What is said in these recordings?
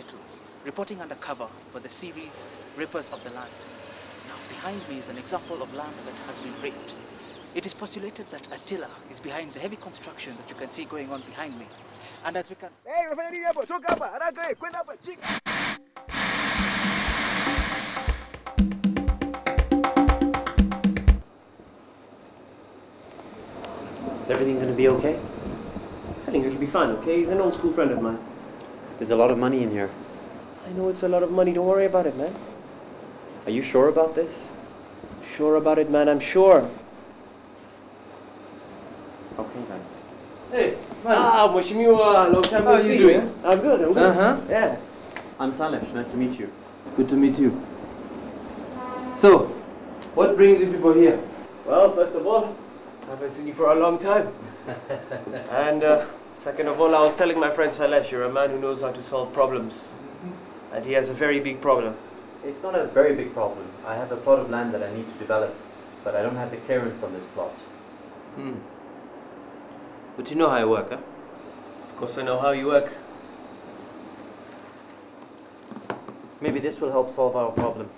Soweto, reporting undercover for the series Rippers of the Land. Now, behind me is an example of land that has been raped. It is postulated that Attila is behind the heavy construction that you can see going on behind me. And as we can... Hey, unafanya nini hapo? Toka hapa, haraka, kwenda hapa, jika. Is everything going to be okay? I think it'll be fine, okay? He's an old school friend of mine. There's a lot of money in here. I know it's a lot of money. Don't worry about it, man. Are you sure about this? Sure about it, man. I'm sure. Okay then. Hey, man. Mheshimiwa, long time no see. How are you doing? I'm good, I'm good. Yeah. I'm Salesh. Nice to meet you. Good to meet you. So, what brings you people here? Well, first of all, I haven't seen you for a long time. And second of all, I was telling my friend Salesh, you're a man who knows how to solve problems. And he has a very big problem. It's not a very big problem. I have a plot of land that I need to develop, but I don't have the clearance on this plot. But you know how I work, huh? Of course I know how you work. Maybe this will help solve our problem.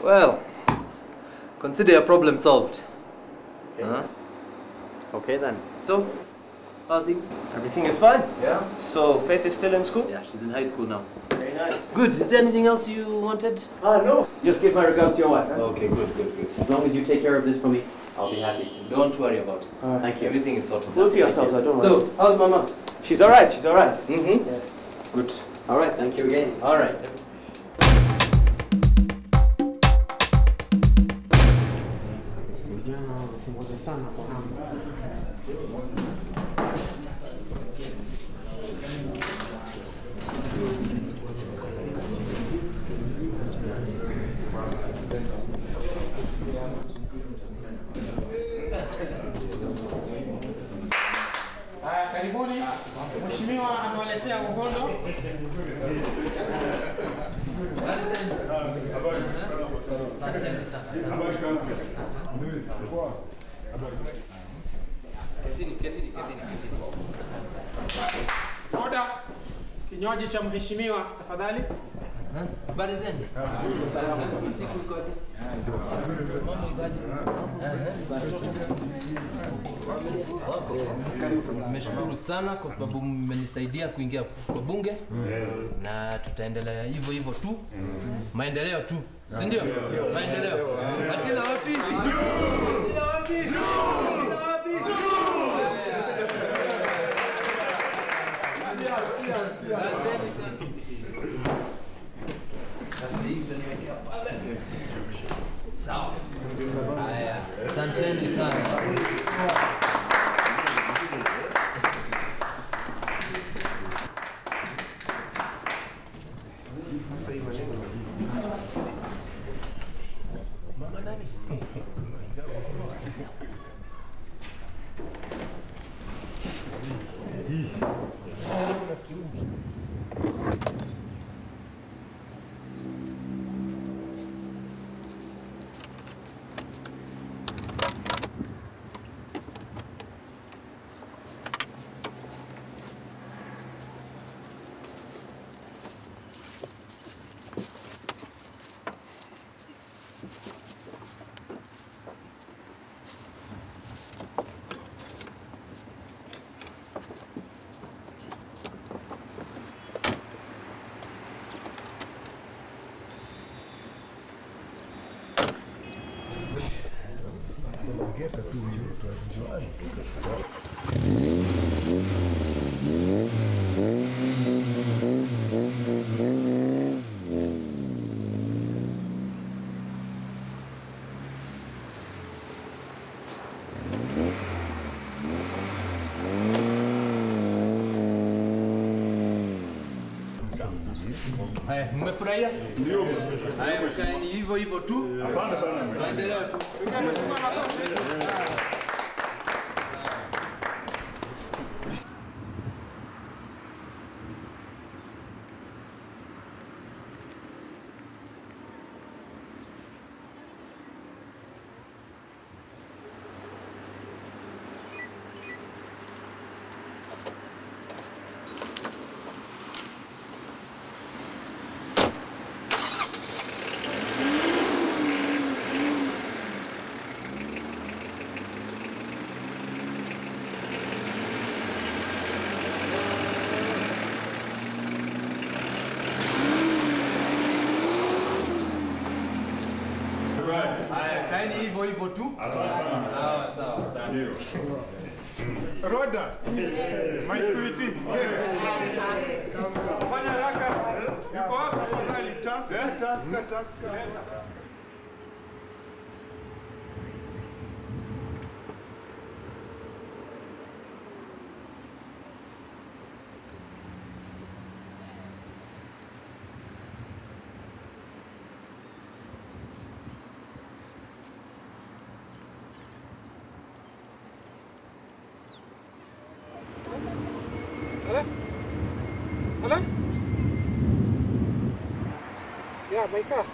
Well, consider your problem solved. Okay. Okay then. So, how are things? Everything is fine. Yeah? So, Faith is still in school? Yeah, she's in high school now. Very nice. Good. Is there anything else you wanted? No. Just give my regards to your wife, huh? Okay, good. As long as you take care of this for me, I'll be happy. Don't worry about it. Thank you. Everything is sorted. We'll see ourselves out, don't worry. So, how's Mama? She's alright, she's alright. Yes. Good. Alright, thank you again. Alright. Karibuni. Mheshimiwa amewaletea uhondo. Ketini. Oda. Kinywaji cha mheshimiwa tafadhali. Habari zenu? Salama. Siku ikoje? Mambo ikoje? Nimeshukuru sana kwa sababu mmenisaidia kuingia kwa bunge na tutaendelea hivyo hivyo tu. Maendeleo tu. Si ndio? Maendeleo. Attila wapi? Attila wapi? Sawa. Haya, asanteni sana. Haya, mmefurahia? Ndio. Haya, mkaeni hivyo hivyo tu. Asante sana. Maendeleo tu. Yaani hivyo hivyo tu. Sawa sawa. Ndio. Roda. My sweetie. Fanya haraka. Yuko wapi tafadhali? Taska. Hello? Yeah, my car.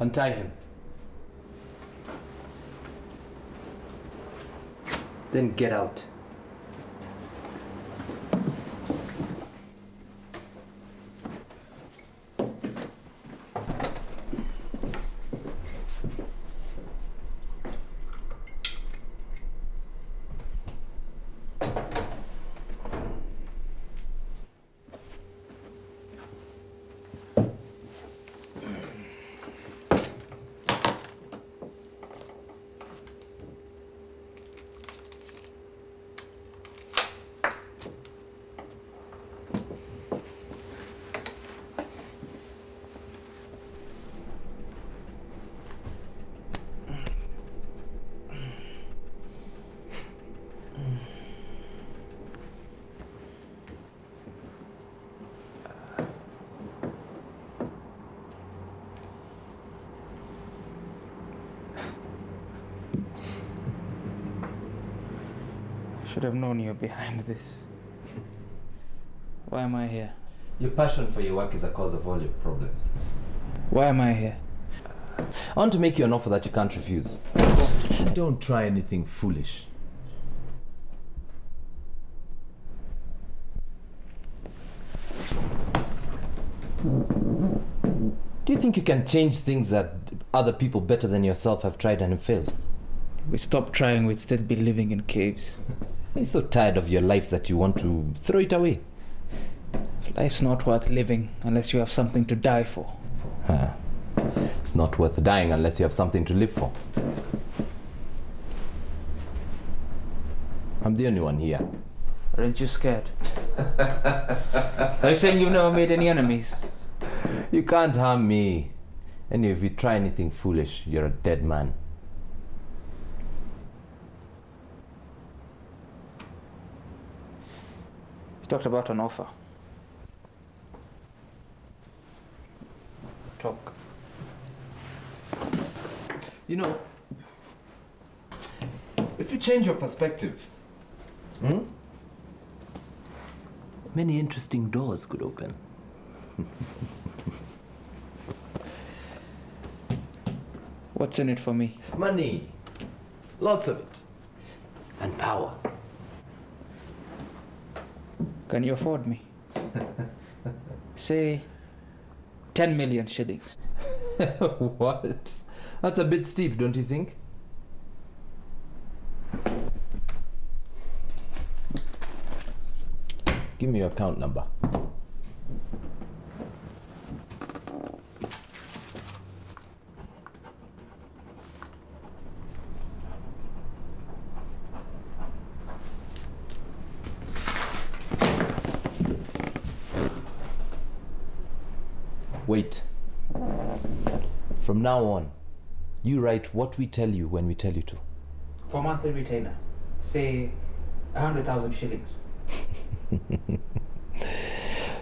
Untie him. Then get out. Should have known you're behind this. Why am I here? Your passion for your work is a cause of all your problems. Why am I here? I want to make you an offer that you can't refuse. Don't try anything foolish. Do you think you can change things that other people better than yourself have tried and have failed? We stop trying, we'd still be living in caves. Are you so tired of your life that you want to throw it away? Life's not worth living unless you have something to die for. It's not worth dying unless you have something to live for. I'm the only one here. Aren't you scared? Are you saying you've never made any enemies? You can't harm me. And if you try anything foolish, you're a dead man. You talked about an offer. Talk. You know, if you change your perspective, many interesting doors could open. What's in it for me? Money. Lots of it. And power. Can you afford me? Say 10 million shillings. What? That's a bit steep, don't you think? Give me your account number. Wait. From now on, you write what we tell you when we tell you to. For monthly retainer, say 100,000 shillings.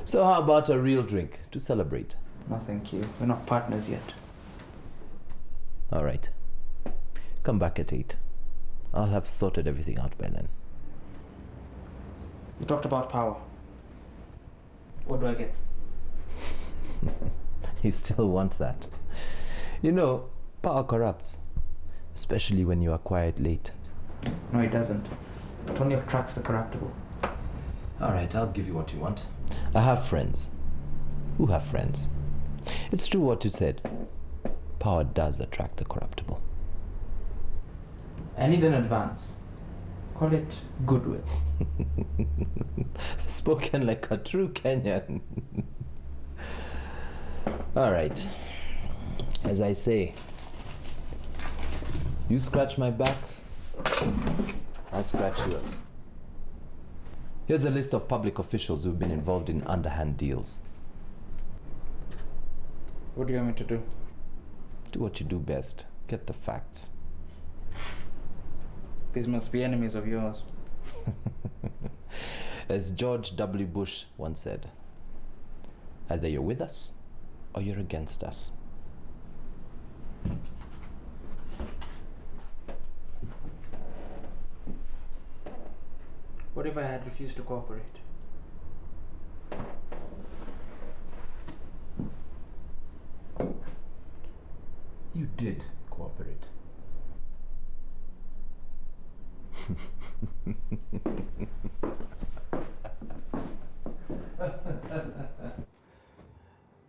So how about a real drink to celebrate? No, thank you. We're not partners yet. All right. Come back at 8. I'll have sorted everything out by then. You talked about power. What do I get? You still want that. You know, power corrupts, especially when you acquire it late. No, it doesn't. It only attracts the corruptible. All right, I'll give you what you want. I have friends who have friends. It's true what you said. Power does attract the corruptible. I need an advance. Call it goodwill. Spoken like a true Kenyan. All right. As I say, you scratch my back, I'll scratch yours. Here's a list of public officials who've been involved in underhand deals. What do you want me to do? Do what you do best. Get the facts. These must be enemies of yours. As George W. Bush once said, either you're with us or you're against us. What if I had refused to cooperate? You did cooperate.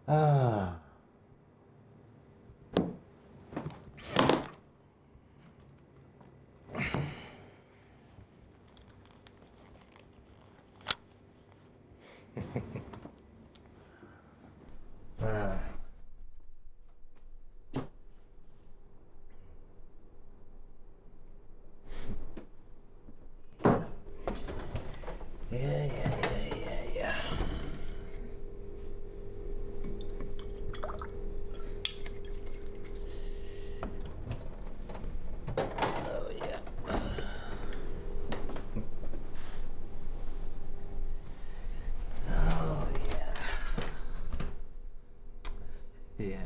Ah. Ah. Yeah. Oh, yeah. Oh, yeah. Yeah.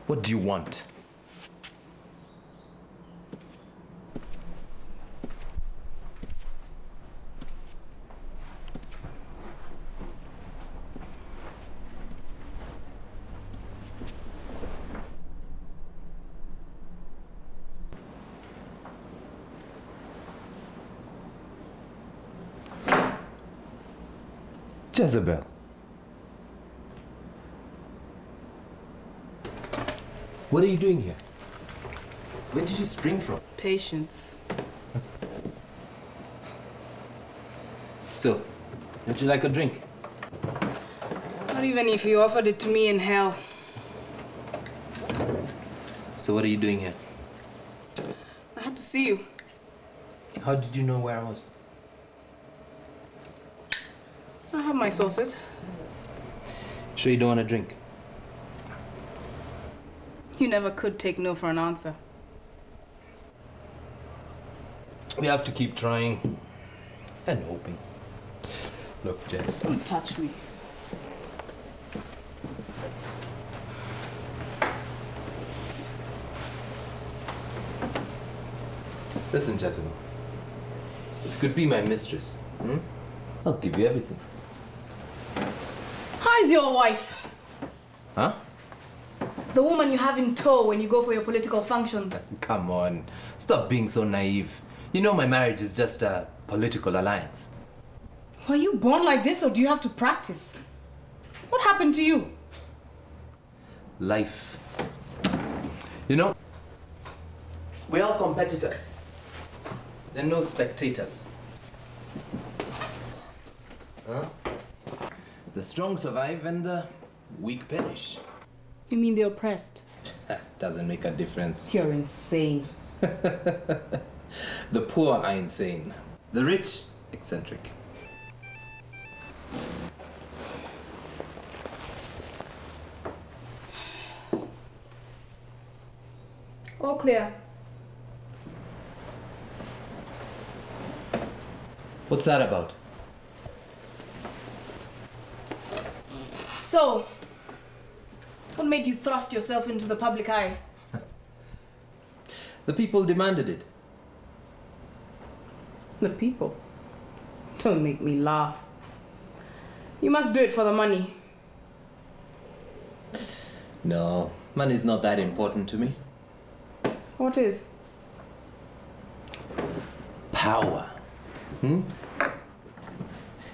What do you want? Jezebel. What are you doing here? Where did you spring from? Patience. So, would you like a drink? Not even if you offered it to me in hell. So what are you doing here? I had to see you. How did you know where I was? I have my sources. Sure you don't want a drink? You never could take no for an answer. We have to keep trying and hoping. Look, Jess. Don't touch me. Listen, Jezebel. If you could be my mistress, I'll give you everything. How's your wife? Huh? The woman you have in tow when you go for your political functions. Come on. Stop being so naive. You know my marriage is just a political alliance. Were you born like this or do you have to practice? What happened to you? Life. You know, we're all competitors. There are no spectators. Huh? The strong survive and the weak perish. You mean the oppressed? Doesn't make a difference. You're insane. The poor are insane. The rich, eccentric. All clear. What's that about? So, what made you thrust yourself into the public eye? The people demanded it. The people? Don't make me laugh. You must do it for the money. No, money's not that important to me. What is? Power. You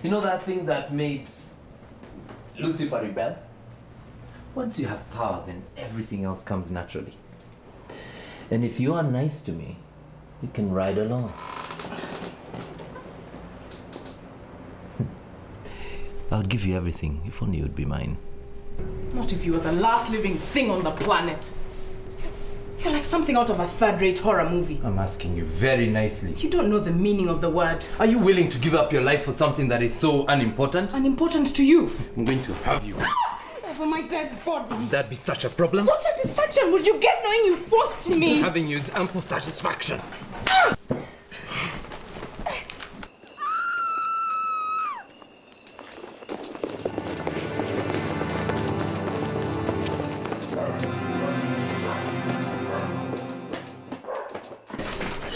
know that thing that made Lucifer rebel? Once you have power, then everything else comes naturally. And if you are nice to me, you can ride along. I would give you everything, if only you would be mine. Not if you were the last living thing on the planet. You're like something out of a third-rate horror movie. I'm asking you very nicely. You don't know the meaning of the word. Are you willing to give up your life for something that is so unimportant? Unimportant to you. I'm going to have you. Over my dead body. Would that be such a problem? What satisfaction would you get knowing you forced me? Having you is ample satisfaction.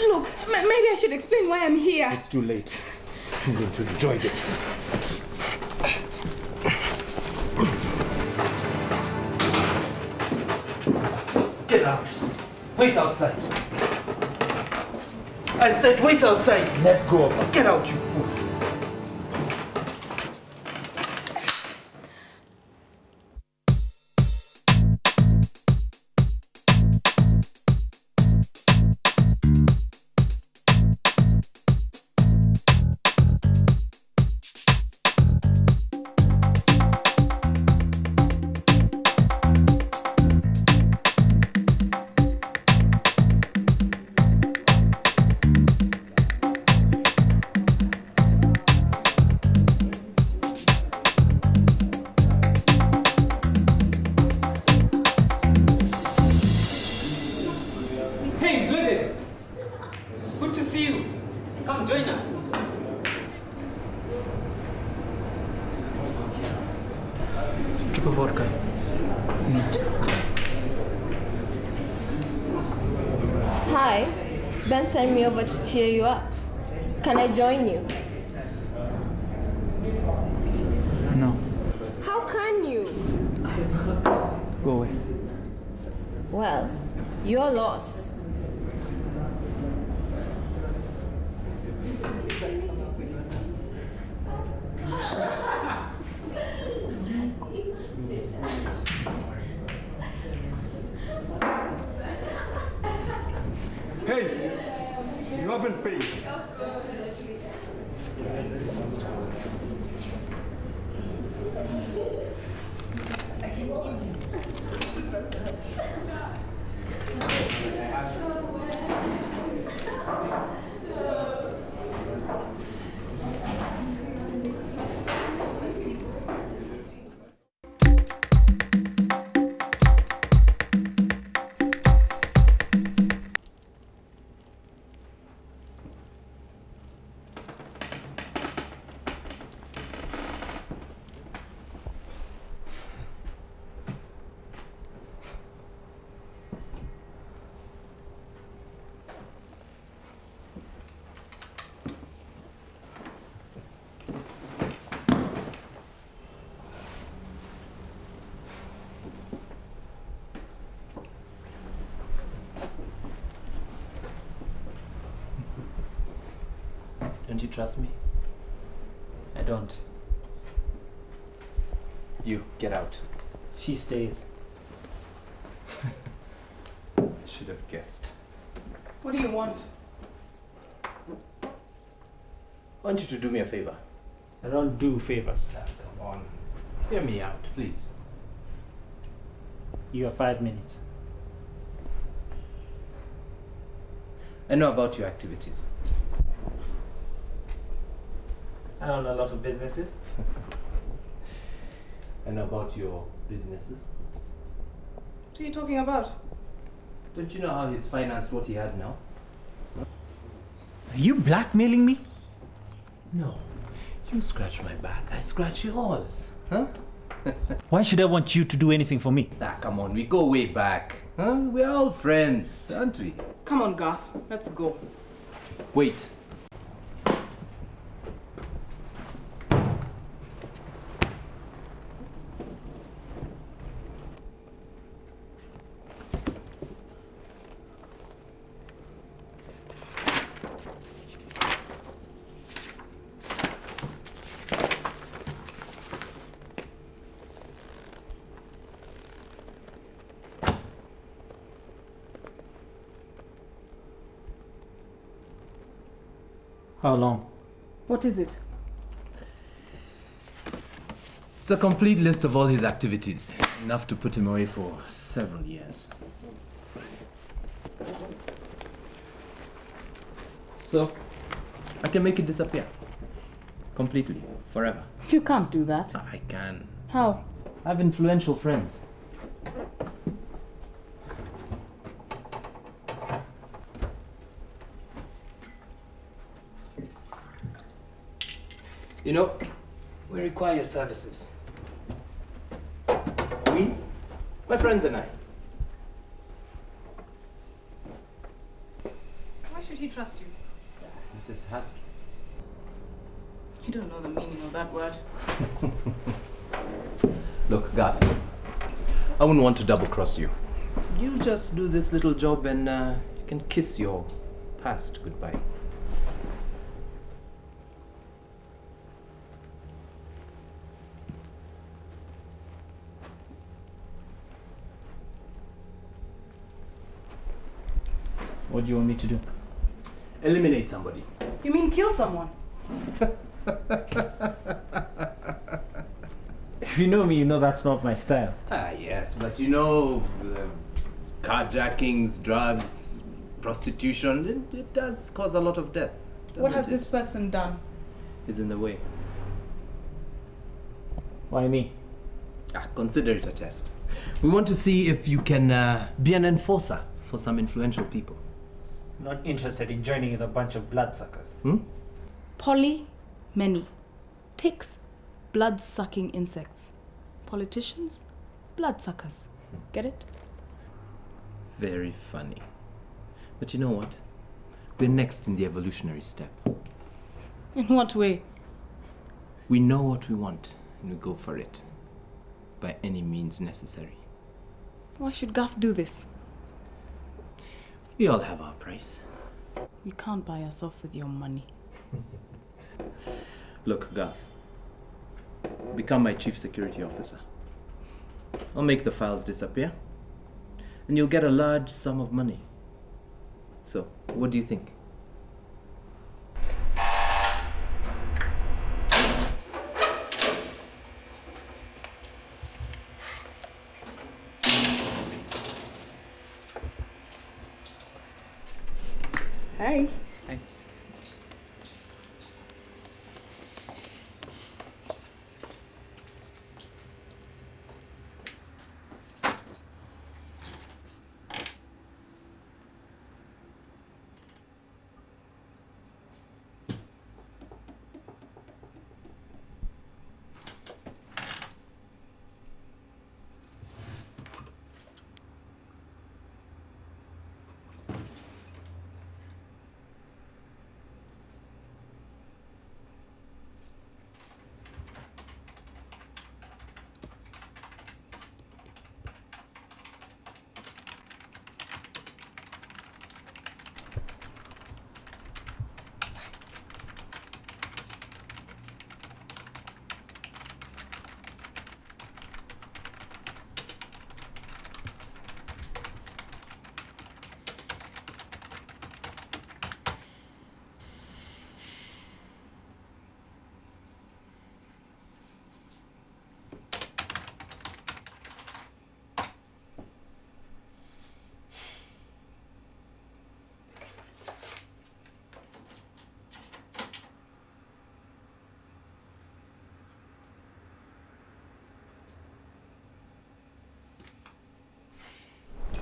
Look, maybe I should explain why I'm here. It's too late. I'm going to enjoy this. Get out. Wait outside. I said wait outside. Let go. Get out, you fool. Hi, Ben sent me over to cheer you up. Can I join you? No. How can you? Go away. Well, your loss. Hey, you haven't paid. Don't you trust me? I don't. You, get out. She stays. Should have guessed. What do you want? I want you to do me a favor. I don't do favors. Come on. Hear me out, please. You have 5 minutes. I know about your activities. I own a lot of businesses. I know about your businesses. What are you talking about? Don't you know how he's financed what he has now? Are you blackmailing me? No. You scratch my back, I scratch yours. Huh? Why should I want you to do anything for me? Ah, come on, we go way back. Huh? We're all friends, aren't we? Come on, Garth. Let's go. Wait. How long? What is it? It's a complete list of all his activities. Enough to put him away for several years. So, I can make it disappear. Completely. Forever. You can't do that. I can. How? I have influential friends. You know, we require your services. We? My friends and I. Why should he trust you? He just has to. You don't know the meaning of that word. Look, Garth, I wouldn't want to double-cross you. You just do this little job and you can kiss your past goodbye. What do you want me to do? Eliminate somebody. You mean kill someone? If you know me, you know that's not my style. Ah, yes, but you know, carjackings, drugs, prostitution, it does cause a lot of death. What has doesn't this person done? Is in the way. Why me? Consider it a test. We want to see if you can be an enforcer for some influential people. I'm not interested in joining with a bunch of bloodsuckers. Poly, many. Ticks, blood-sucking insects. Politicians, bloodsuckers. Get it? Very funny. But you know what? We're next in the evolutionary step. In what way? We know what we want, and we go for it. By any means necessary. Why should Garth do this? We all have our price. You can't buy us off with your money. Look, Garth. Become my chief security officer. I'll make the files disappear. And you'll get a large sum of money. So, what do you think? Hi. Hi.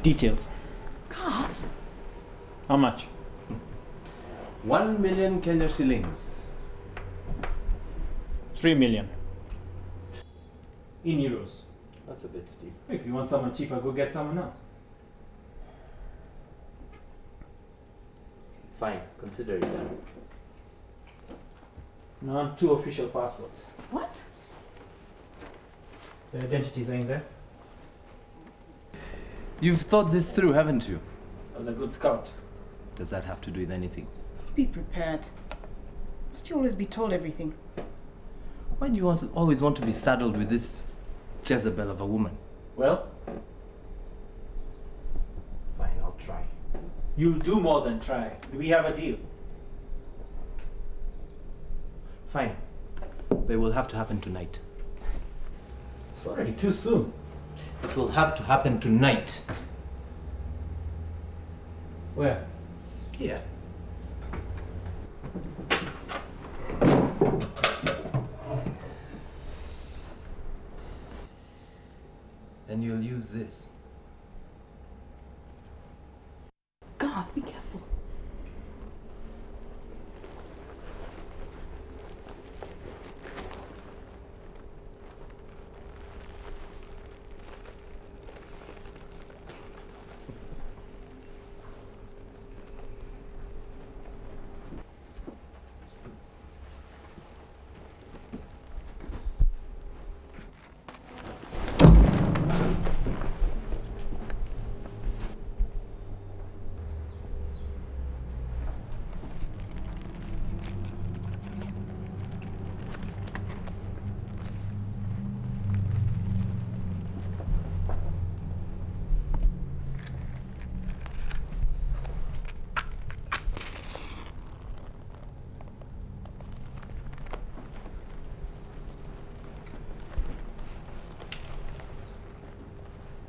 Details. Garth? How much? 1 million Kenya shillings. 3 million. In euros. That's a bit steep. If you want someone cheaper, go get someone else. Fine, consider it done. Now 2 official passports. What? The identities are in there. You've thought this through, haven't you? I was a good scout. Does that have to do with anything? Be prepared. Must you always be told everything? Why do you always want to be saddled with this Jezebel of a woman? Well, Fine, I'll try. you'll do more than try. Do we have a deal? Fine. But it will have to happen tonight. It's already too soon. It will have to happen tonight. Where? Here. And you'll use this. Garth, be careful.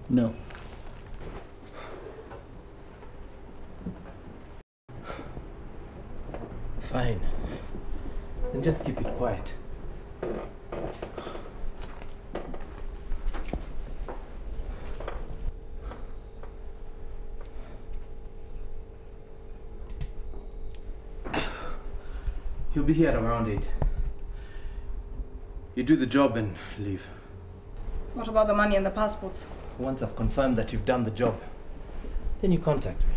No. Fine. Then just keep it quiet. He'll be here at around 8. You do the job and leave. What about the money and the passports? Once I've confirmed that you've done the job, then you contact me.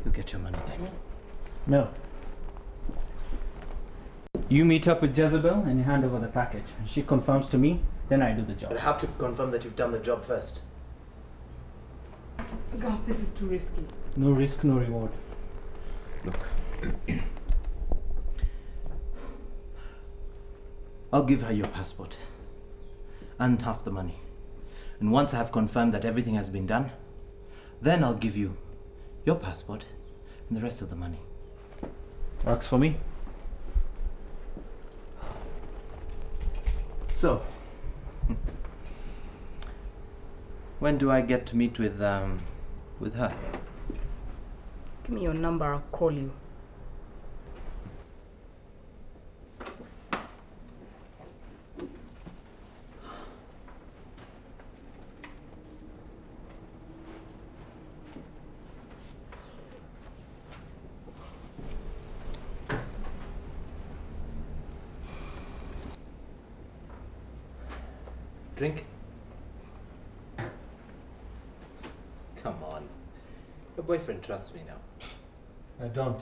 You get your money then. No. You meet up with Jezebel and you hand over the package. And she confirms to me, then I do the job. But I have to confirm that you've done the job first. God, this is too risky. No risk, no reward. Look. I'll give her your passport. And half the money. And once I have confirmed that everything has been done, then I'll give you your passport and the rest of the money. Works for me. So, when do I get to meet with her? Give me your number, I'll call you. Drink? Come on. Your boyfriend trusts me now. I don't.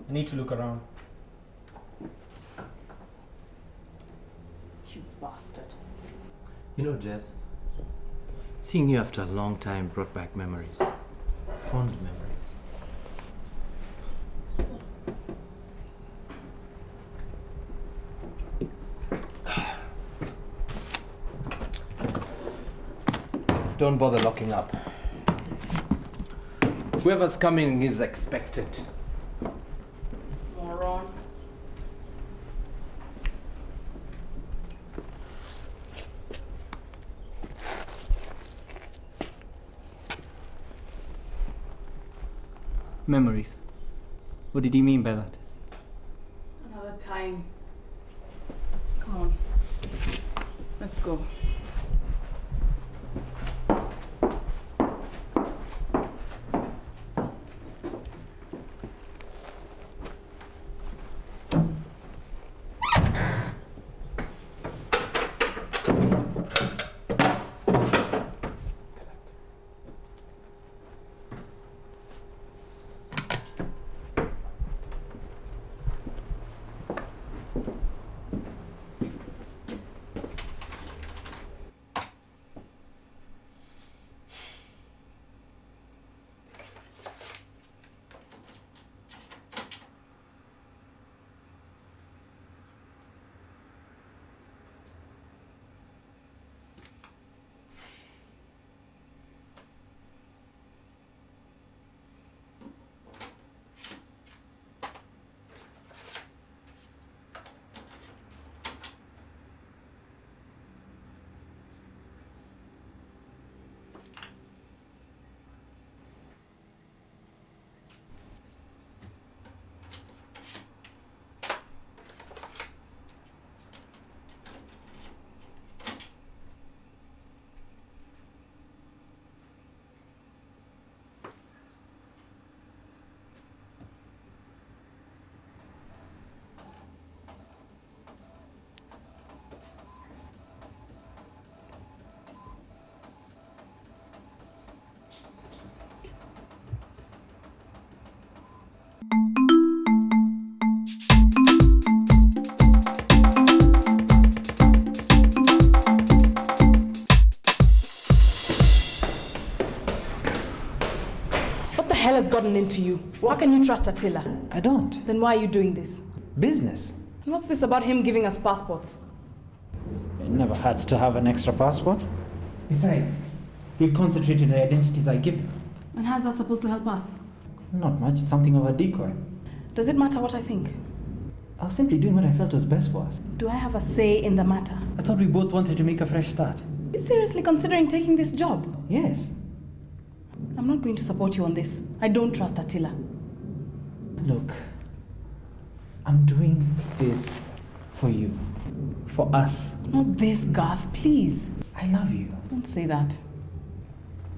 I need to look around. You bastard. You know, Jess, seeing you after a long time brought back memories. Fond memories. Don't bother locking up. Whoever's coming is expected. Moron. Memories. What did he mean by that? Another time. Come on. Let's go. Has gotten into you? Why can you trust Attila? I don't. Then why are you doing this? Business. And what's this about him giving us passports? It never hurts to have an extra passport. Besides, he'll concentrate on the identities I give him. And how's that supposed to help us? Not much. It's something of a decoy. Does it matter what I think? I was simply doing what I felt was best for us. Do I have a say in the matter? I thought we both wanted to make a fresh start. Are you seriously considering taking this job? Yes. I'm not going to support you on this. I don't trust Attila. Look, I'm doing this for you. For us. Not this, Garth, please. I love you. Don't say that.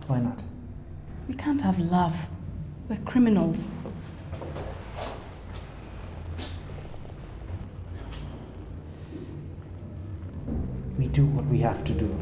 Why not? We can't have love. We're criminals. We do what we have to do.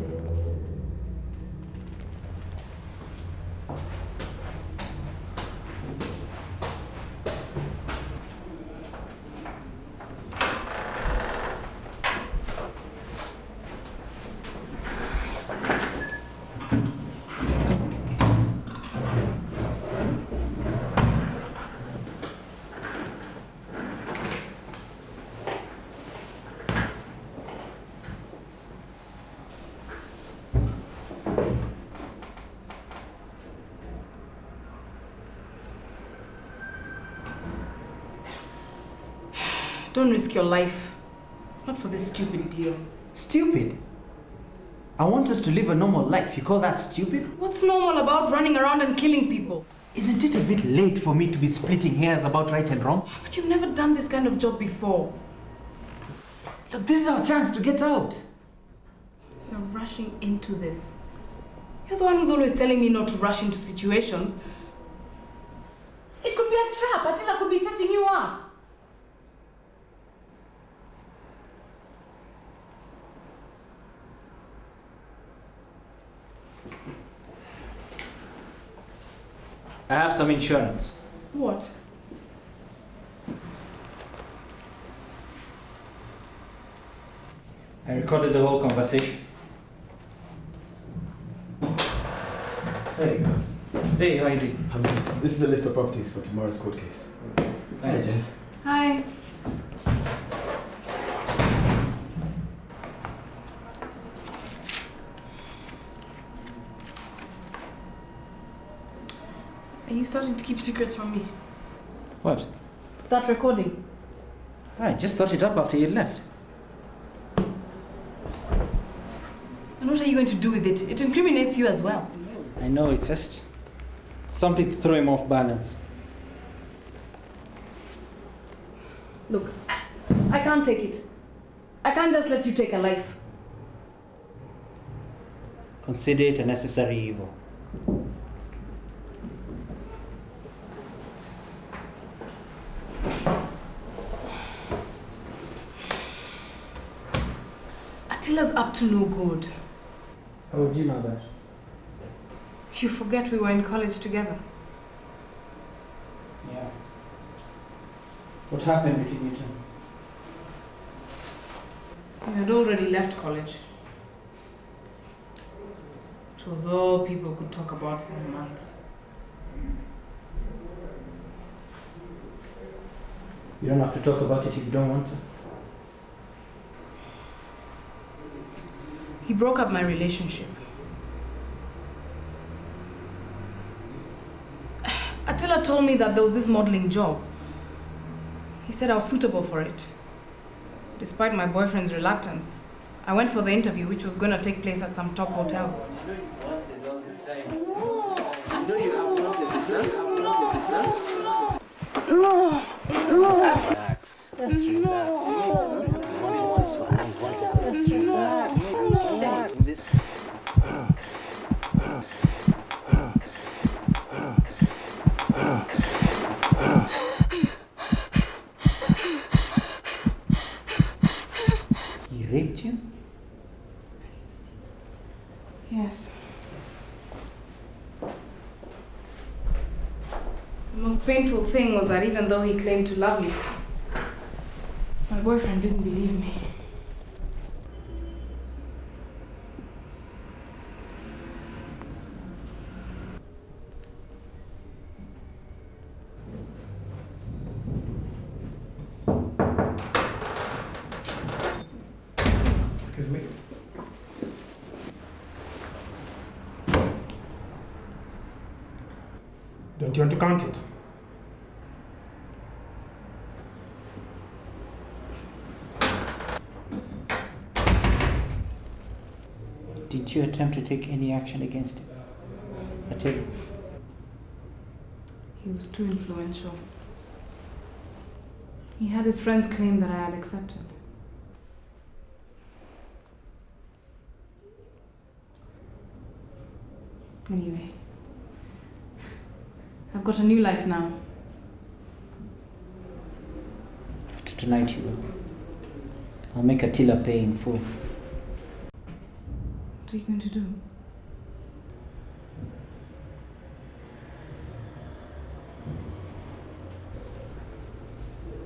Don't risk your life. Not for this stupid deal. Stupid? I want us to live a normal life. You call that stupid? What's normal about running around and killing people? Isn't it a bit late for me to be splitting hairs about right and wrong? But you've never done this kind of job before. Look, this is our chance to get out. You're rushing into this. You're the one who's always telling me not to rush into situations. It could be a trap. Attila could be setting you up. I have some insurance. What? I recorded the whole conversation. There you go. Hey, how are you doing? This is the list of properties for tomorrow's court case. Nice. Hi, Jess. Hi. Are you starting to keep secrets from me? What? That recording. I just thought it up after you left. And what are you going to do with it? It incriminates you as well. I know, it's just something to throw him off balance. Look, I can't take it. I can't just let you take a life. Consider it a necessary evil. Attila's up to no good. How would you know that? You forget we were in college together. Yeah. What happened between you two? You had already left college. It was all people could talk about for months. You don't have to talk about it if you don't want to. He broke up my relationship. Attila told me that there was this modeling job. He said I was suitable for it. Despite my boyfriend's reluctance, I went for the interview, which was going to take place at some top hotel. Let's relax. Let's relax. This. He raped you? Yes. The most painful thing was that even though he claimed to love me, my boyfriend didn't believe me. Excuse me. Don't you want to count it? Did you attempt to take any action against him? Attila? He was too influential. He had his friends claim that I had accepted. Anyway, I've got a new life now. After tonight you will. I'll make Attila pay in full. What are you going to do?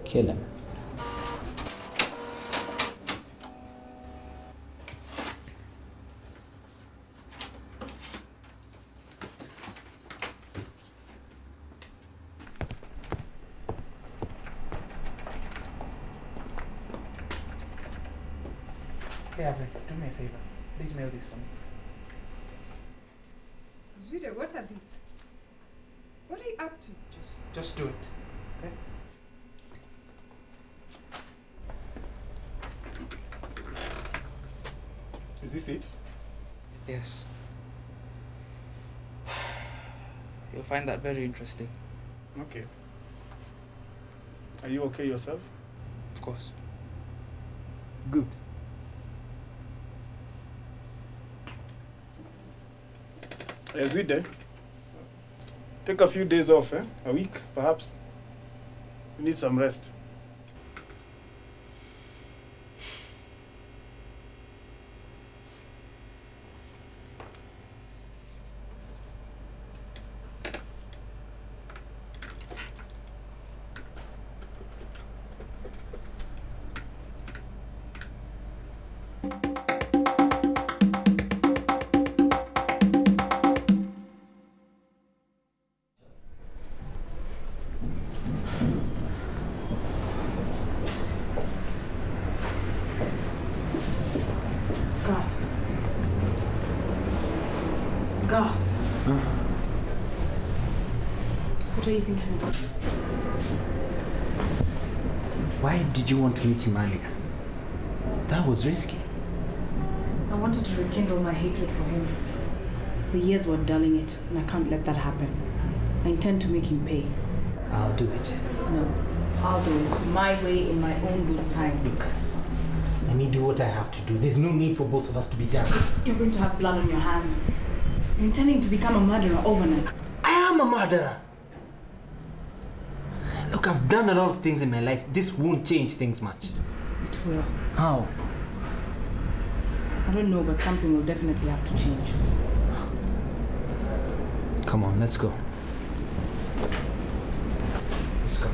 Kill him. Hey, Avril, do me a favor. Please mail this for me. Zuide, what are these? What are you up to? Just do it. Okay? this it? Yes. You'll find that very interesting. Okay. Are you okay yourself? Of course. Good. As we did, take a few days off, a week, perhaps. You need some rest. Garth. What are you thinking about? Why did you want to meet him earlier? That was risky. I wanted to rekindle my hatred for him. The years were dulling it, and I can't let that happen. I intend to make him pay. I'll do it. No, I'll do it my way in my own good time. Look, let me do what I have to do. There's no need for both of us to be done. You're going to have blood on your hands. You're intending to become a murderer overnight. I am a murderer! Look, I've done a lot of things in my life. This won't change things much. It will. How? I don't know, but something will definitely have to change. Come on, let's go. Let's go.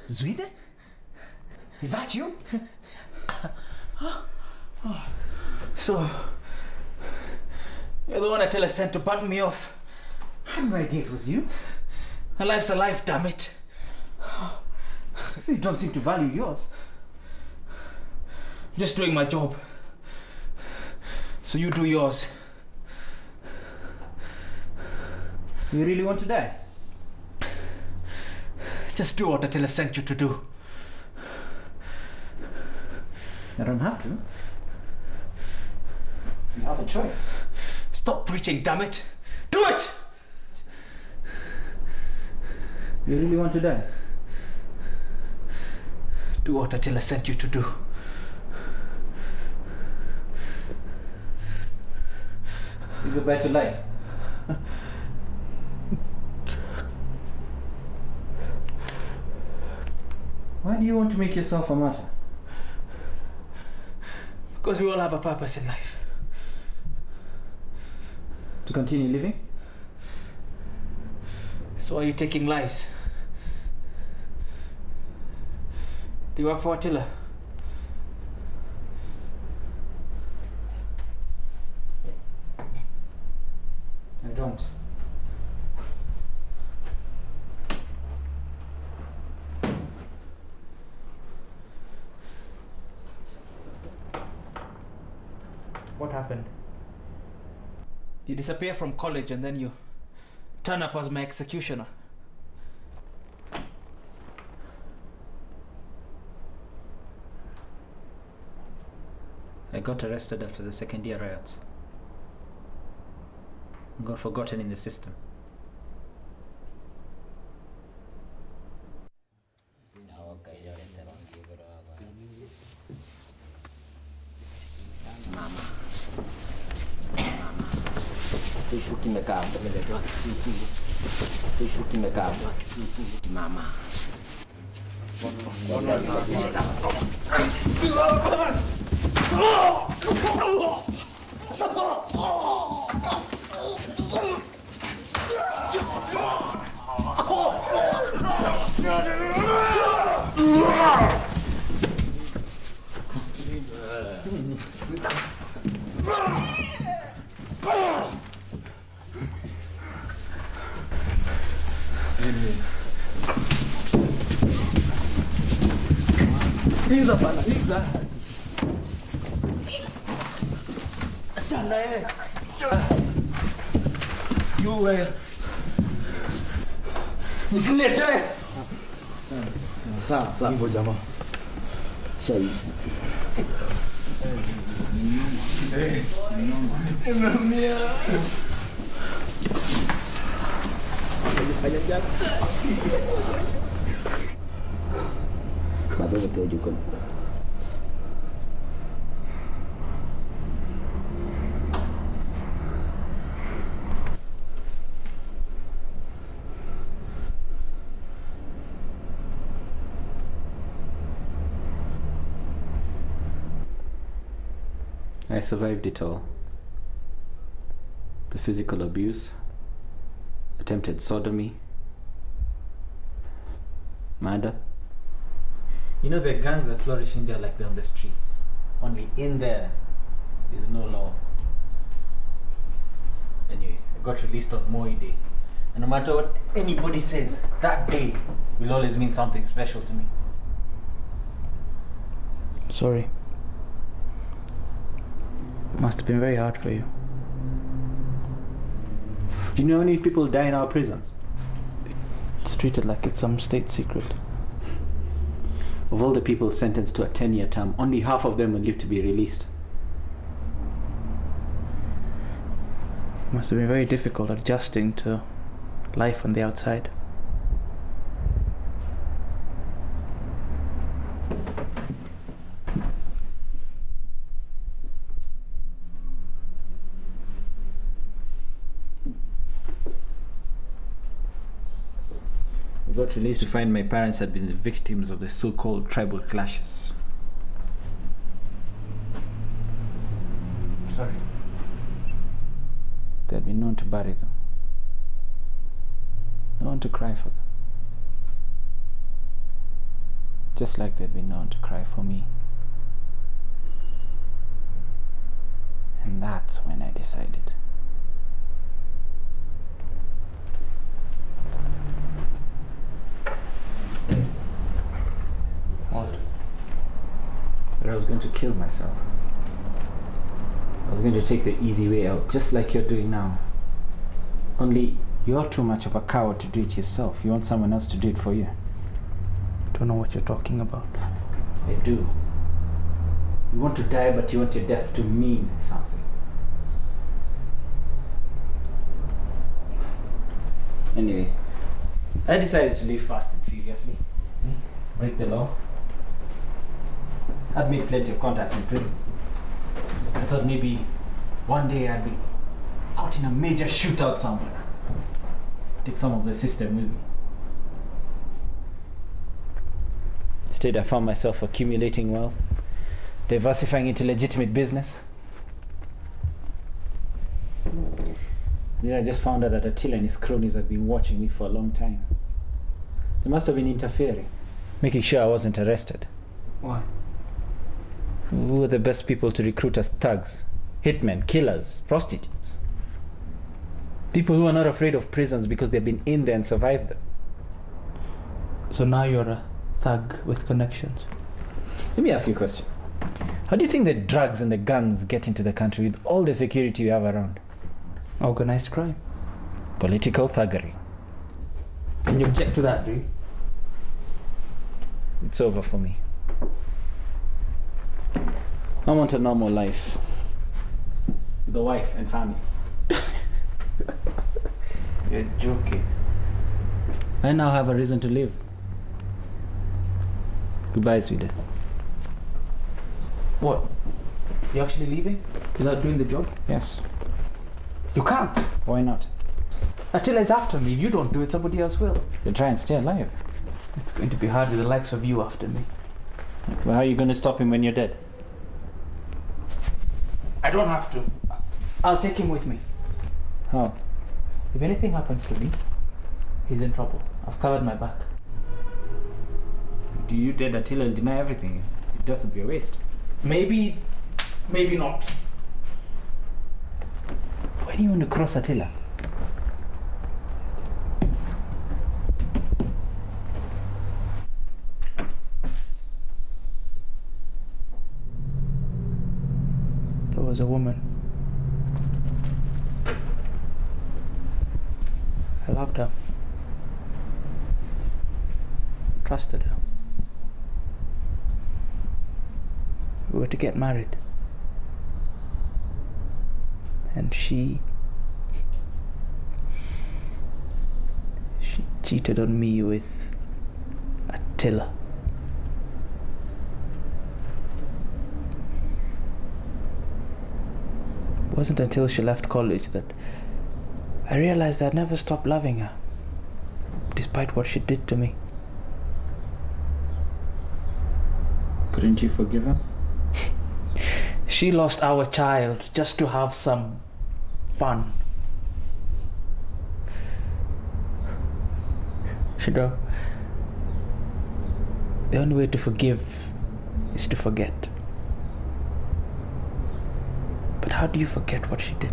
Zwide? Is that you? So, you're the one Attila sent to button me off. I had no idea it was you. A life's a life, damn it. You don't seem to value yours. I'm just doing my job. So you do yours. You really want to die? Just do what Attila sent you to do. I don't have to. You have a choice. Stop preaching, damn it! Do it! You really want to die? Do what Attila sent you to do. See the better life. Why do you want to make yourself a martyr? Because we all have a purpose in life. To continue living? So are you taking lives? Do you work for Attila? I don't. What happened? You disappear from college and then you turn up as my executioner. I got arrested after the second year riots. Got forgotten in the system. Siku kimekaa, tumeletewa kisupu. Siku kimekaa, kisupu mama. Iza bana, Iza. Achana yeye. Siwe. Nisilete. Sawa. Hivyo jamaa. Shaishi. Mamia. Bado betul juga. I survived it all. The physical abuse, attempted sodomy, murder. You know, the gangs are flourishing there like they're on the streets. Only in there is no law. Anyway, I got released on Moi Day. And no matter what anybody says, that day will always mean something special to me. Sorry. Must have been very hard for you. Do you know how many people die in our prisons? It's treated like it's some state secret. Of all the people sentenced to a 10-year term, only half of them will live to be released. Must have been very difficult adjusting to life on the outside. I got released to find my parents had been the victims of the so-called tribal clashes. Sorry. They had been known to bury them. No one to cry for them. Just like they'd been known to cry for me. And that's when I decided. What? That I was going to kill myself. I was going to take the easy way out, just like you're doing now. Only you're too much of a coward to do it yourself. You want someone else to do it for you. Don't know what you're talking about. I do. You want to die, but you want your death to mean something. Anyway, I decided to live fast and furiously. Break the law. I'd made plenty of contacts in prison. I thought maybe one day I'd be caught in a major shootout somewhere. Take some of the system with me. Instead, I found myself accumulating wealth, diversifying into legitimate business. Then I just found out that Attila and his cronies had been watching me for a long time. They must have been interfering, making sure I wasn't arrested. Why? Who were the best people to recruit as thugs? Hitmen, killers, prostitutes. People who are not afraid of prisons because they've been in there and survived them. So now you're a thug with connections. Let me ask you a question. How do you think the drugs and the guns get into the country with all the security we have around? Organized crime. Political thuggery. Can you object to that, do you? It's over for me. I want a normal life. With a wife and family. You're joking. I now have a reason to live. Goodbye, sweetie. What? You're actually leaving? Without doing the job? Yes. You can't. Why not? Attila is after me. If you don't do it, somebody else will. You'll try and stay alive. It's going to be hard with the likes of you after me. Well, how are you going to stop him when you're dead? I don't have to. I'll take him with me. How? If anything happens to me, he's in trouble. I've covered my back. Do you dead Attila will deny everything? Your death would be a waste. Maybe, maybe not. Why do you want to cross Attila? There was a woman. I loved her. Trusted her. We were to get married. And she cheated on me with Attila. It wasn't until she left college that I realized I'd never stop loving her, despite what she did to me. Couldn't you forgive her? She lost our child just to have some fun. You know, the only way to forgive is to forget. But how do you forget what she did?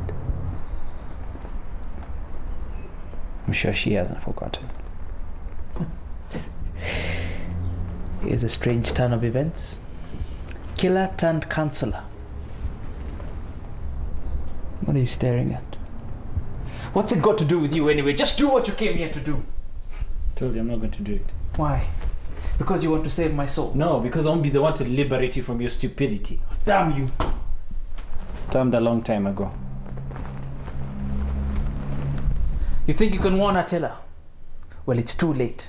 I'm sure she hasn't forgotten. Here's a strange turn of events. Killer turned counselor. What are you staring at? What's it got to do with you anyway? Just do what you came here to do. I told you I'm not going to do it. Why? Because you want to save my soul? No, because I won't be the one to liberate you from your stupidity. Damn you! Stormed a long time ago. You think you can warn Attila? Well, it's too late.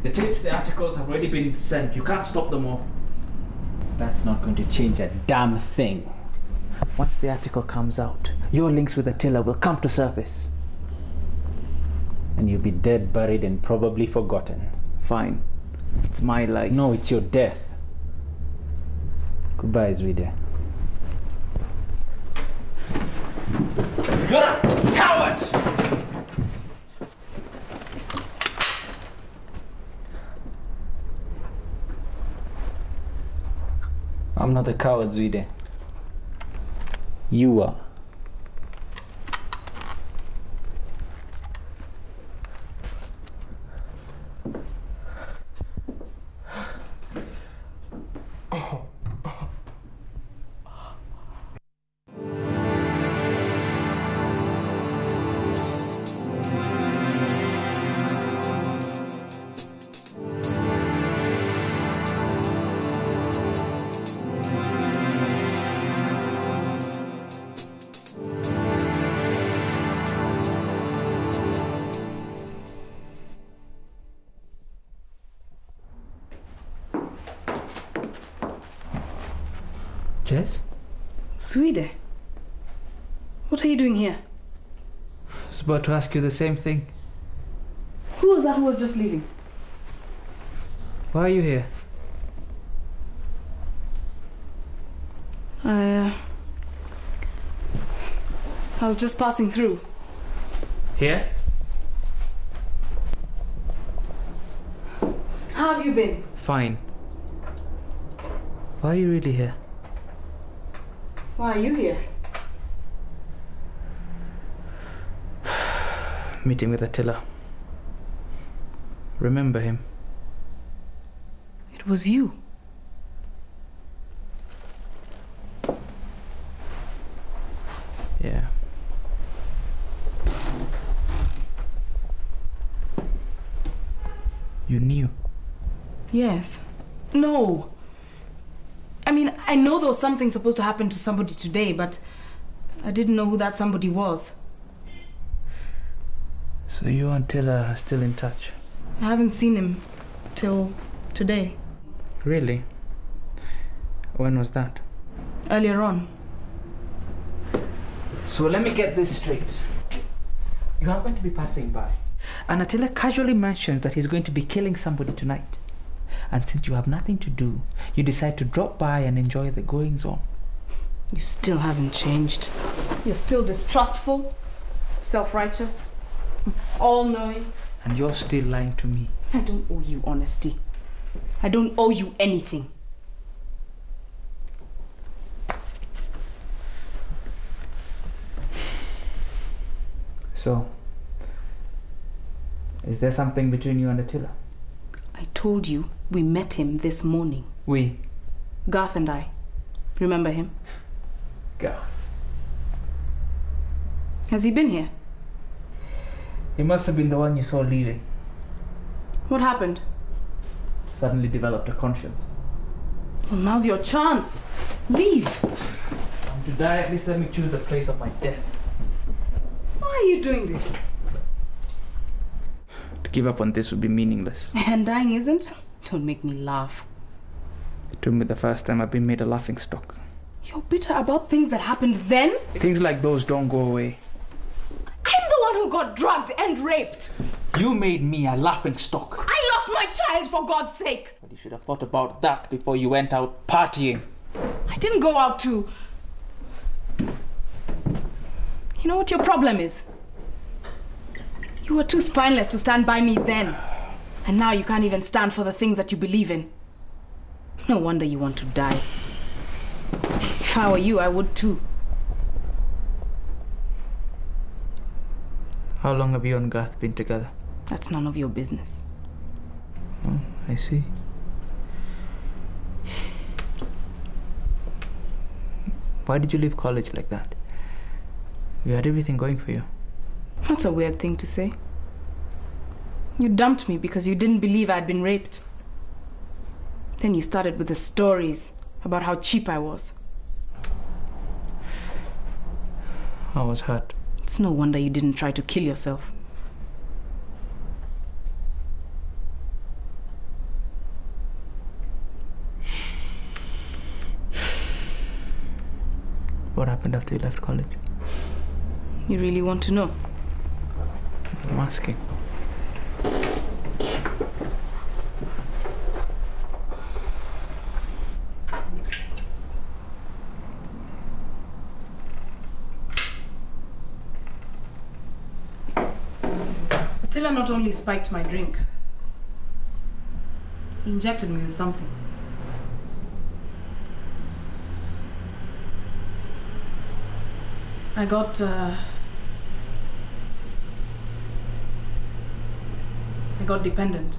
The tapes, the articles have already been sent. You can't stop them all. That's not going to change a damn thing. Once the article comes out, your links with Attila will come to surface. And you'll be dead, buried, and probably forgotten. Fine. It's my life. No, it's your death. Goodbye, Zwide. You're a coward! I'm not a coward, Zwide. You are. Jess? Zwide, what are you doing here? I was about to ask you the same thing. Who was that who was just leaving? Why are you here? I was just passing through. Here? How have you been? Fine. Why are you really here? Why are you here? Meeting with Attila. Remember him? It was you. Yeah. You knew? Yes. No. I mean, I know there was something supposed to happen to somebody today, but I didn't know who that somebody was. So you and Attila are still in touch? I haven't seen him till today. Really? When was that? Earlier on. So let me get this straight. You happen to be passing by, and Attila casually mentions that he's going to be killing somebody tonight. And since you have nothing to do, you decide to drop by and enjoy the goings-on. You still haven't changed. You're still distrustful, self-righteous, all-knowing. And you're still lying to me. I don't owe you honesty. I don't owe you anything. So, is there something between you and Attila? I told you we met him this morning. We? Garth and I. Remember him? Garth. Has he been here? He must have been the one you saw leaving. What happened? Suddenly developed a conscience. Well, now's your chance. Leave. To die, at least let me choose the place of my death. Why are you doing this? To give up on this would be meaningless. And dying isn't? Don't make me laugh. It took me the first time I've been made a laughing stock. You're bitter about things that happened then? Things like those don't go away. I'm the one who got drugged and raped. You made me a laughing stock. I lost my child, for God's sake. But you should have thought about that before you went out partying. I didn't go out to... You know what your problem is? You were too spineless to stand by me then. And now you can't even stand for the things that you believe in. No wonder you want to die. If I were you, I would too. How long have you and Garth been together? That's none of your business. Oh, I see. Why did you leave college like that? You had everything going for you. That's a weird thing to say. You dumped me because you didn't believe I'd been raped. Then you started with the stories about how cheap I was. I was hurt. It's no wonder you didn't try to kill yourself. What happened after you left college? You really want to know? I'm asking. Attila not only spiked my drink, he injected me with something. I got dependent.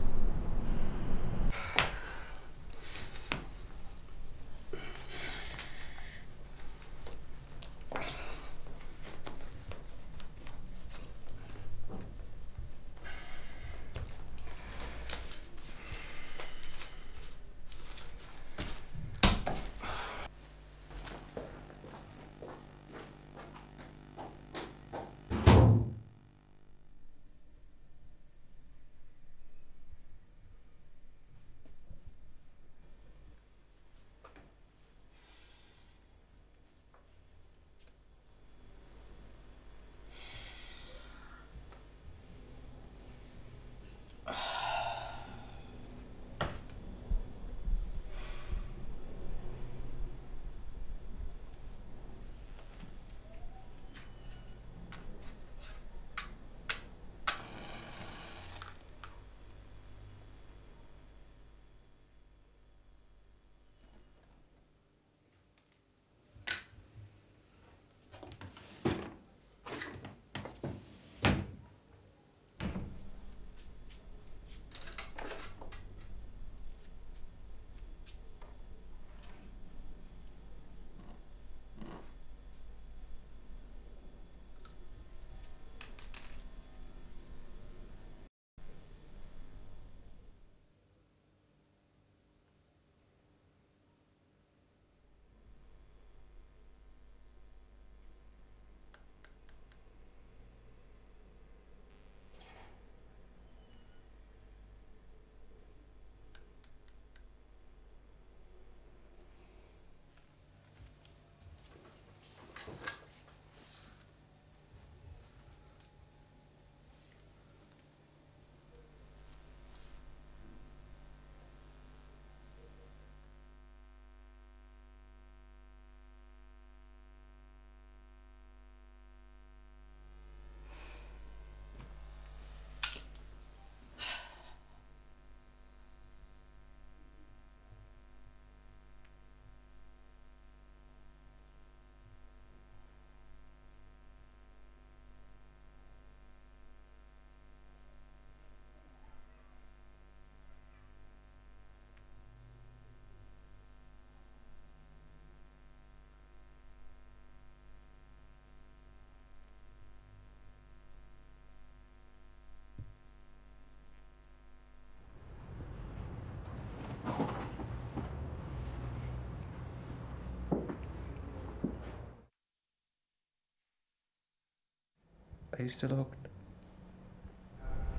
Are you still hooked?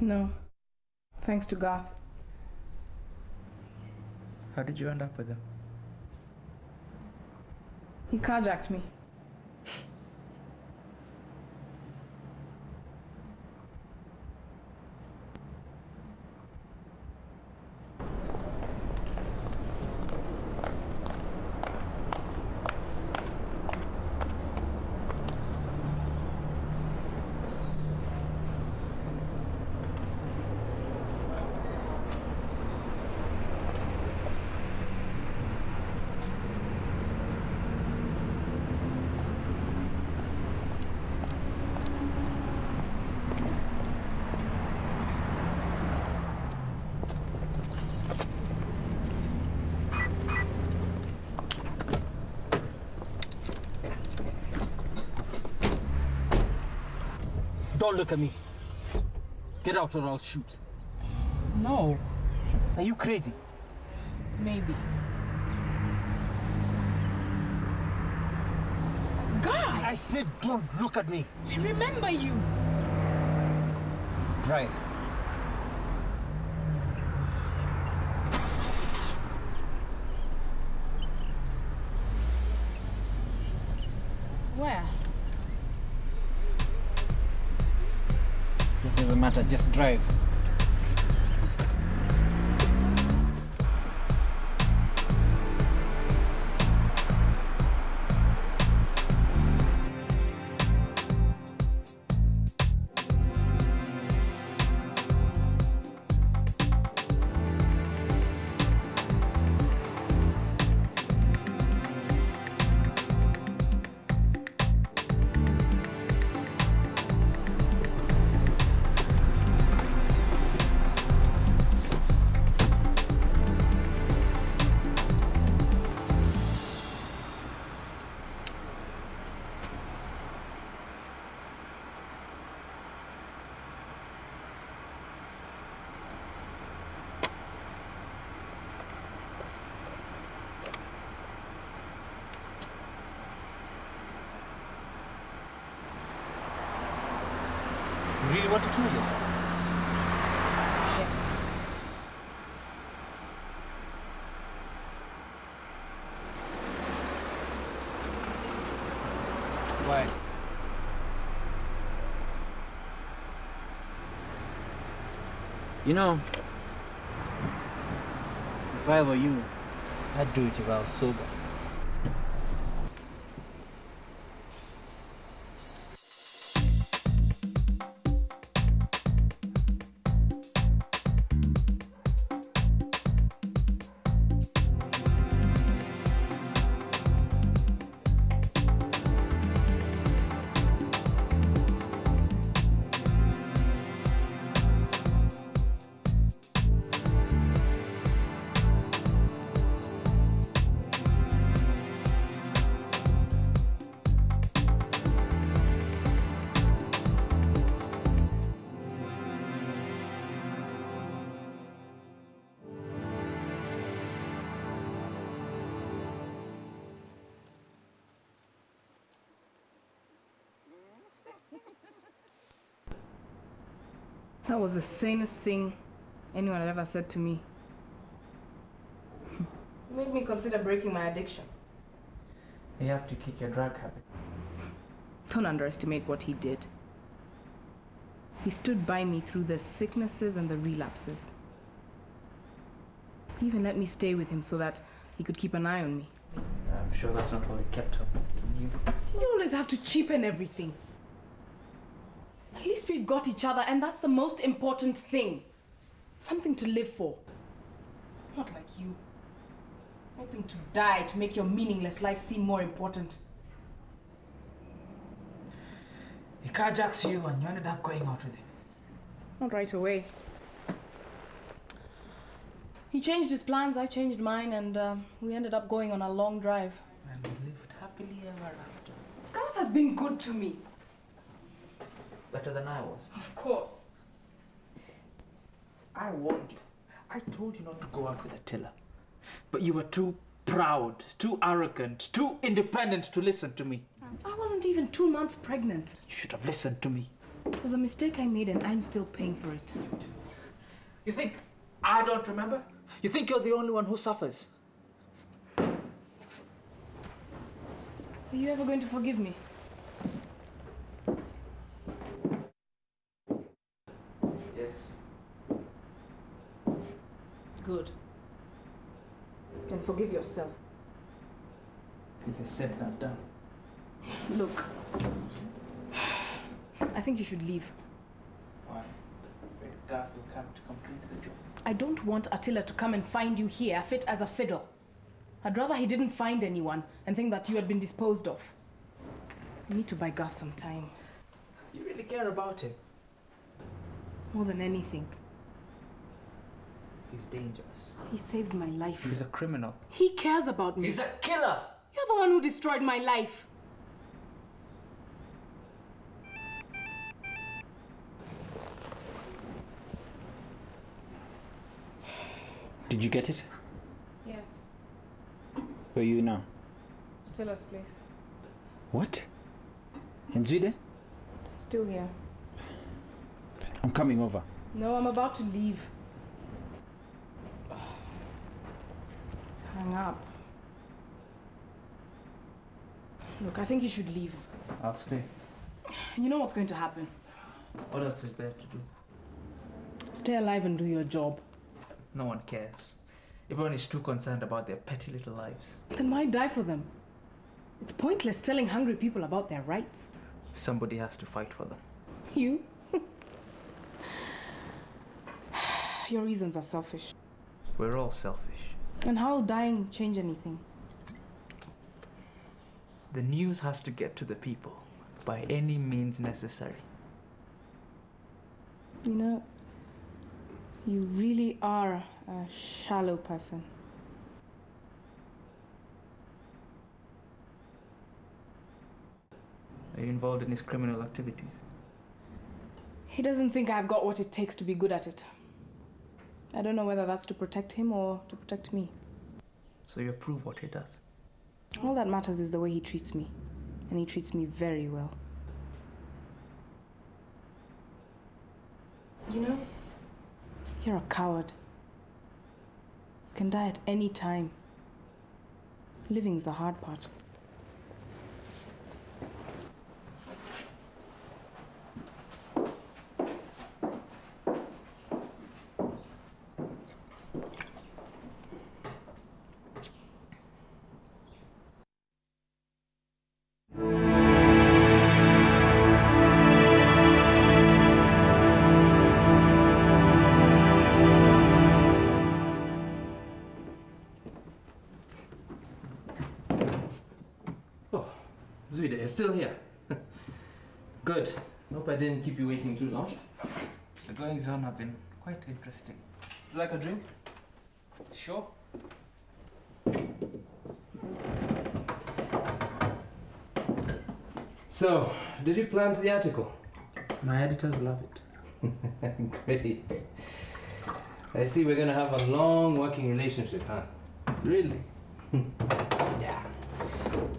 No. Thanks to Garth. How did you end up with him? He carjacked me. Don't look at me. Get out or I'll shoot. No. Are you crazy? Maybe. God! I said don't look at me. I remember you. Drive. Where? This doesn't matter, just drive. want to kill yourself? Yes. Why? You know, if I were you, I'd do it if I was sober. That was the sanest thing anyone had ever said to me. It made me consider breaking my addiction. You have to kick your drug habit. Don't underestimate what he did. He stood by me through the sicknesses and the relapses. He even let me stay with him so that he could keep an eye on me. I'm sure that's not all he kept up from you. You always have to cheapen everything. At least we've got each other, and that's the most important thing. Something to live for. Not like you. Hoping to die to make your meaningless life seem more important. He carjacks you and you ended up going out with him. Not right away. He changed his plans, I changed mine, and we ended up going on a long drive. And we lived happily ever after. Garth has been good to me. Better than I was. Of course. I warned you. I told you not to go out with Attila. But you were too proud, too arrogant, too independent to listen to me. I wasn't even 2 months pregnant. You should have listened to me. It was a mistake I made, and I'm still paying for it. You think I don't remember? You think you're the only one who suffers? Are you ever going to forgive me? Yes. Good. Then forgive yourself. Please accept that down. Look, I think you should leave. Why? Afraid Garth will come to complete the job. I don't want Attila to come and find you here fit as a fiddle. I'd rather he didn't find anyone and think that you had been disposed of. You need to buy Garth some time. You really care about him? More than anything. He's dangerous. He saved my life. He's a criminal. He cares about me. He's a killer! You're the one who destroyed my life. Did you get it? Yes. Where are you now? Stella's place. What? In Zweden? Still here. I'm coming over. No, I'm about to leave. It's hung up. Look, I think you should leave. I'll stay. You know what's going to happen. What else is there to do? Stay alive and do your job. No one cares. Everyone is too concerned about their petty little lives. Then why die for them? It's pointless telling hungry people about their rights. Somebody has to fight for them. You? Your reasons are selfish. We're all selfish. And how will dying change anything? The news has to get to the people by any means necessary. You know, you really are a shallow person. Are you involved in his criminal activities? He doesn't think I've got what it takes to be good at it. I don't know whether that's to protect him or to protect me. So you approve what he does? All that matters is the way he treats me. And he treats me very well. You know, you're a coward. You can die at any time. Living's the hard part. Zuida, you're still here. Good. Hope I didn't keep you waiting too long. The goings on have been quite interesting. Would you like a drink? Sure. So, did you plant the article? My editors love it. Great. I see we're gonna have a long working relationship, huh? Really? Yeah.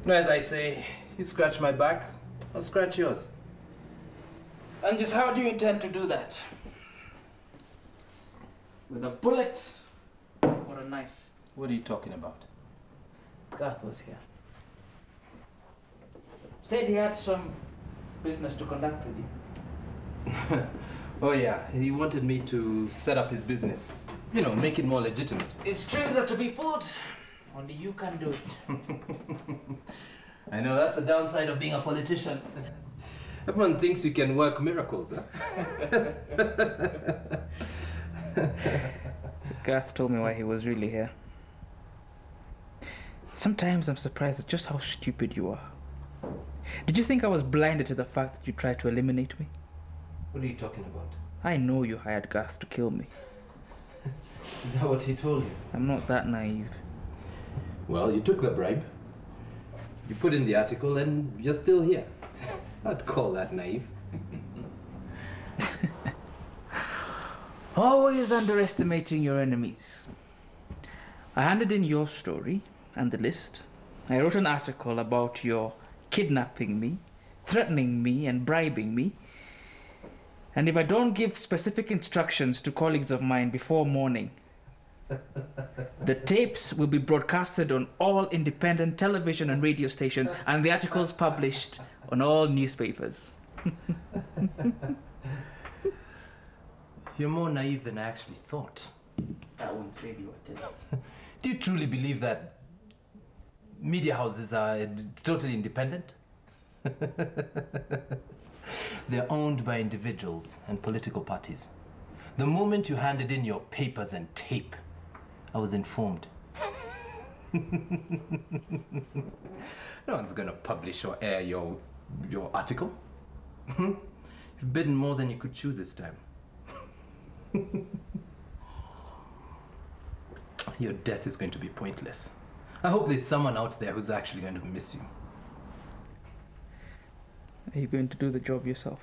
No, as I say, you scratch my back, I'll scratch yours. And just how do you intend to do that? With a bullet or a knife? What are you talking about? Garth was here. Said he had some business to conduct with you. Oh yeah, he wanted me to set up his business. You know, make it more legitimate. If strings are to be pulled, only you can do it. I know, that's the downside of being a politician. Everyone thinks you can work miracles, huh? Garth told me why he was really here. Sometimes I'm surprised at just how stupid you are. Did you think I was blinded to the fact that you tried to eliminate me? What are you talking about? I know you hired Garth to kill me. Is that what he told you? I'm not that naive. Well, you took the bribe. You put in the article and you're still here. I'd call that naive. Always underestimating your enemies. I handed in your story and the list. I wrote an article about your kidnapping me, threatening me, and bribing me. And if I don't give specific instructions to colleagues of mine before morning, the tapes will be broadcasted on all independent television and radio stations, and the articles published on all newspapers. You're more naive than I actually thought. That won't save you a tell. Do you truly believe that media houses are totally independent? They're owned by individuals and political parties. The moment you handed in your papers and tape, I was informed. No one's gonna publish or air your article. You've bitten more than you could chew this time. Your death is going to be pointless. I hope there's someone out there who's actually going to miss you. Are you going to do the job yourself?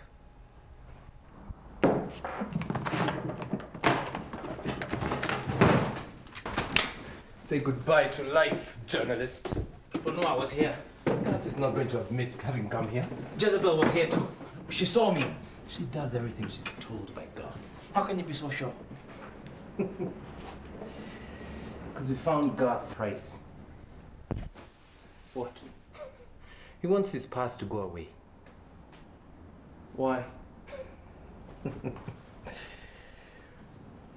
Say goodbye to life, journalist. People know I was here. Garth is not going to admit having come here. Jezebel was here too. She saw me. She does everything she's told by Garth. How can you be so sure? Because we found Garth's price. What? He wants his past to go away. Why?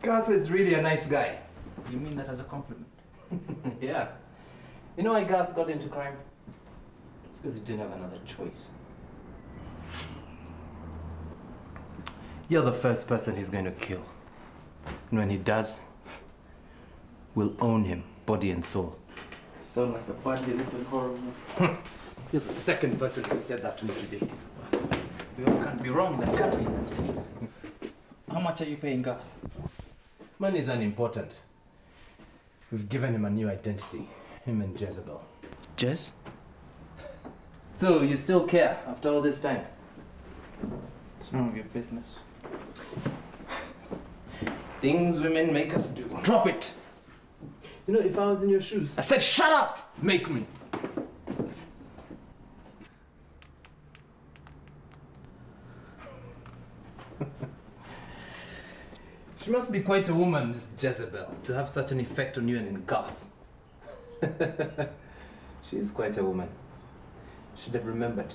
Garth is really a nice guy. You mean that as a compliment? Yeah. You know why Garth got into crime? It's because he didn't have another choice. You're the first person he's going to kill. And when he does, we'll own him, body and soul. You sound like a badly little horror movie. You're the second person who said that to me today. We all can't be wrong then, can we? How much are you paying Garth? Money is unimportant. We've given him a new identity, him and Jezebel. Jez? So, you still care after all this time? It's none of your business. Things women make us do. Drop it! You know, if I was in your shoes... I said shut up! Make me. She must be quite a woman, this Jezebel, to have such an effect on you and in Garth. She is quite a woman. Should have remembered.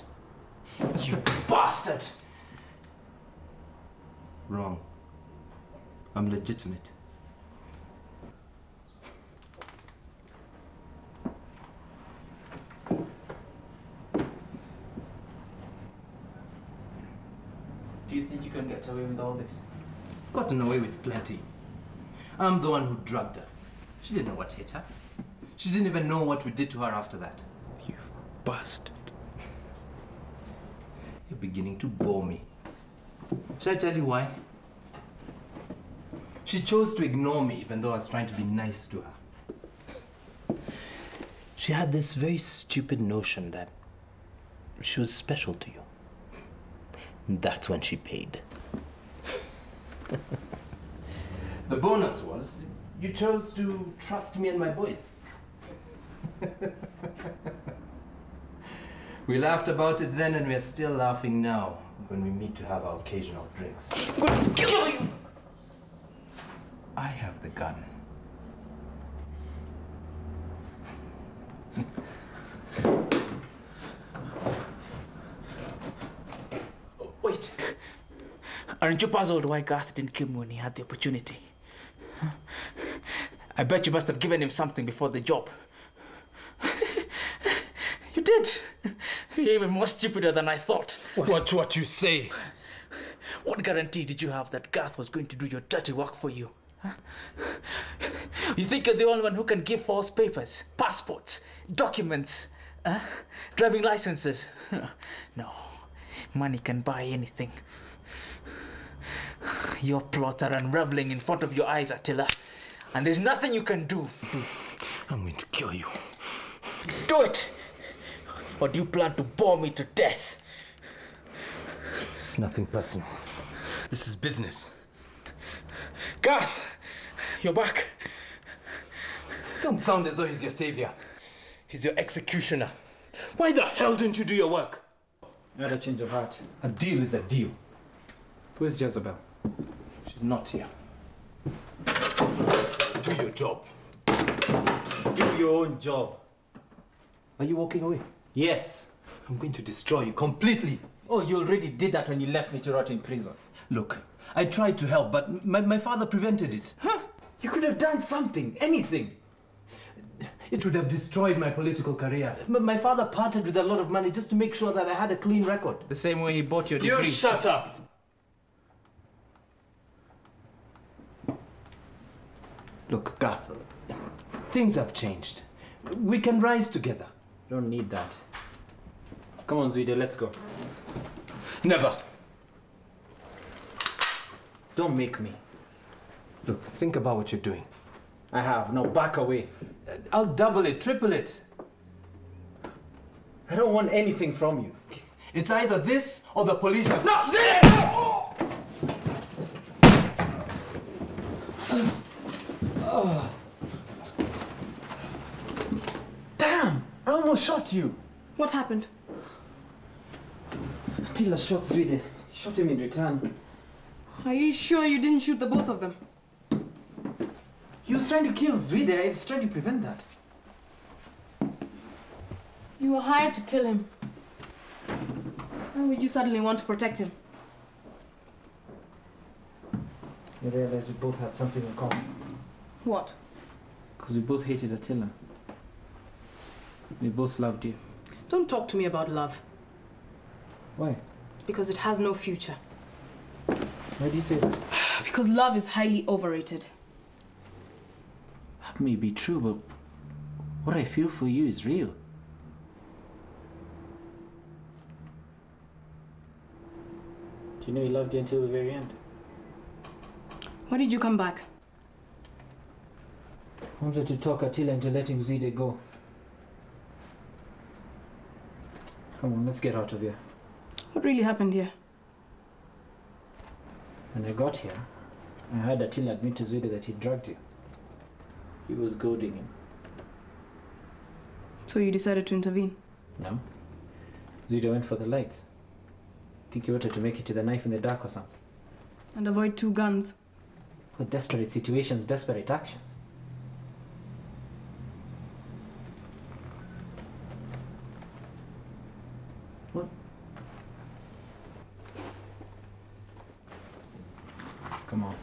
You bastard! Wrong. I'm legitimate. Do you think you can get away with all this? Gotten away with plenty. I'm the one who drugged her. She didn't know what hit her. She didn't even know what we did to her after that. You bastard. You're beginning to bore me. Should I tell you why? She chose to ignore me even though I was trying to be nice to her. She had this very stupid notion that she was special to you. And that's when she paid. The bonus was you chose to trust me and my boys. We laughed about it then and we're still laughing now when we meet to have our occasional drinks. I'm gonna kill you! I have the gun. Wait. Aren't you puzzled why Garth didn't kill me when he had the opportunity? Huh? I bet you must have given him something before the job. You did. You're even more stupider than I thought. Watch what you say. What guarantee did you have that Garth was going to do your dirty work for you? Huh? You think you're the only one who can give false papers, passports, documents, driving licenses? No, money can buy anything. Your plots are unraveling in front of your eyes, Attila, and there's nothing you can do. I'm going to kill you. Do it! Or do you plan to bore me to death? It's nothing personal. This is business. Garth! You're back. Don't sound as though he's your savior. He's your executioner. Why the hell didn't you do your work? I had a change of heart. A deal is a deal. Where's Jezebel? She's not here. Do your job. Do your own job. Are you walking away? Yes. I'm going to destroy you completely. Oh, you already did that when you left me to rot in prison. Look, I tried to help, but my father prevented it. Huh? You could have done something, anything. It would have destroyed my political career. My father parted with a lot of money just to make sure that I had a clean record. The same way he bought your degree. You shut up! Look, Garth, things have changed. We can rise together. Don't need that. Come on, Zuide, let's go. Never. Don't make me. Look, think about what you're doing. I have. Now back away. I'll double it, triple it. I don't want anything from you. It's either this or the police are... No! Zuide! Damn! I almost shot you. What happened? Attila shot Zuide. Shot him in return. Are you sure you didn't shoot the both of them? He was trying to kill Zuide. I was trying to prevent that. You were hired to kill him. Why would you suddenly want to protect him? I realized we both had something in common. What? Because we both hated Attila. We both loved you. Don't talk to me about love. Why? Because it has no future. Why do you say that? Because love is highly overrated. That may be true, but what I feel for you is real. Do you know he loved you until the very end? Why did you come back? I wanted to talk Attila into letting Zuide go. Come on, let's get out of here. What really happened here? When I got here, I heard Attila admit to Zuide that he drugged you. He was goading him. So you decided to intervene? No. Zuide went for the lights. Think you wanted to make it to the knife in the dark or something? And avoid 2 guns? With desperate situations, desperate actions. What? Come on.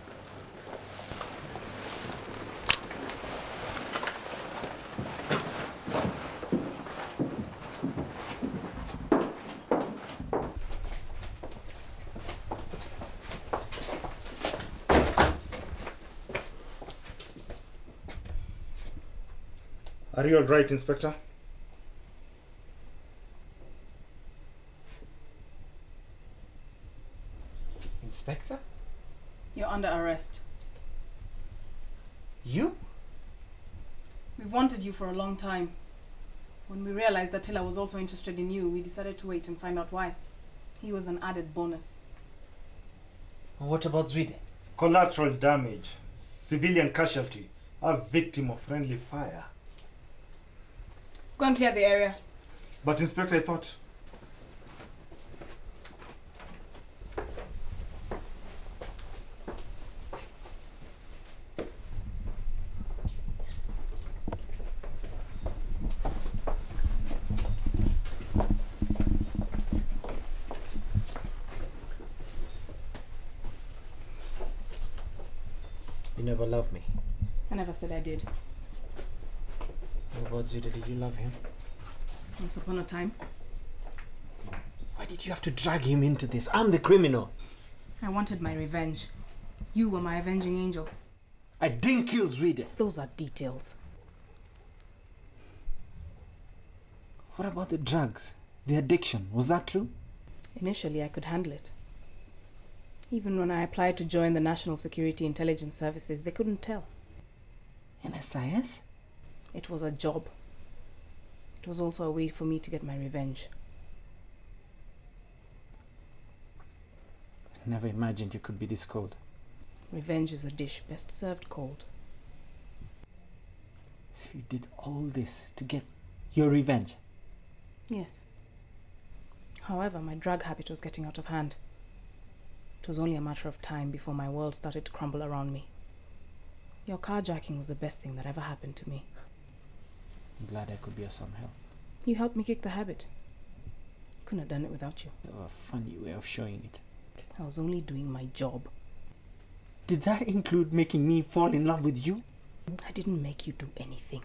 Are you all right, Inspector? Inspector? You're under arrest. You? We've wanted you for a long time. When we realized that Attila was also interested in you, we decided to wait and find out why. He was an added bonus. And what about Zwide? Collateral damage. Civilian casualty. A victim of friendly fire. Go and clear the area. But Inspector, I thought... You never loved me. I never said I did. What about Zwide? Did you love him? Once upon a time. Why did you have to drag him into this? I'm the criminal. I wanted my revenge. You were my avenging angel. I didn't kill Zwide. Those are details. What about the drugs? The addiction? Was that true? Initially, I could handle it. Even when I applied to join the National Security Intelligence Services, they couldn't tell. NSIS? It was a job. It was also a way for me to get my revenge. I never imagined you could be this cold. Revenge is a dish best served cold. So you did all this to get your revenge? Yes. However, my drug habit was getting out of hand. It was only a matter of time before my world started to crumble around me. Your carjacking was the best thing that ever happened to me. I'm glad I could be of some help. You helped me kick the habit. Couldn't have done it without you. A funny way of showing it. I was only doing my job. Did that include making me fall in love with you? I didn't make you do anything.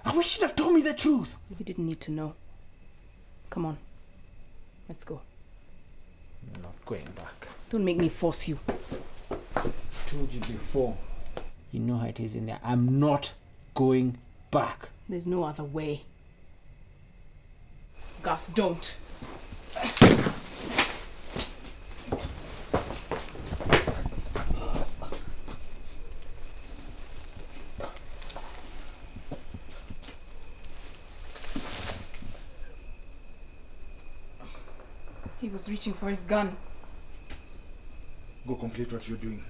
I wish you'd have told me the truth. You didn't need to know. Come on. Let's go. I'm not going back. Don't make me force you. I told you before. You know how it is in there. I'm not going back. There's no other way. Garth, don't. He was reaching for his gun. Go complete what you're doing.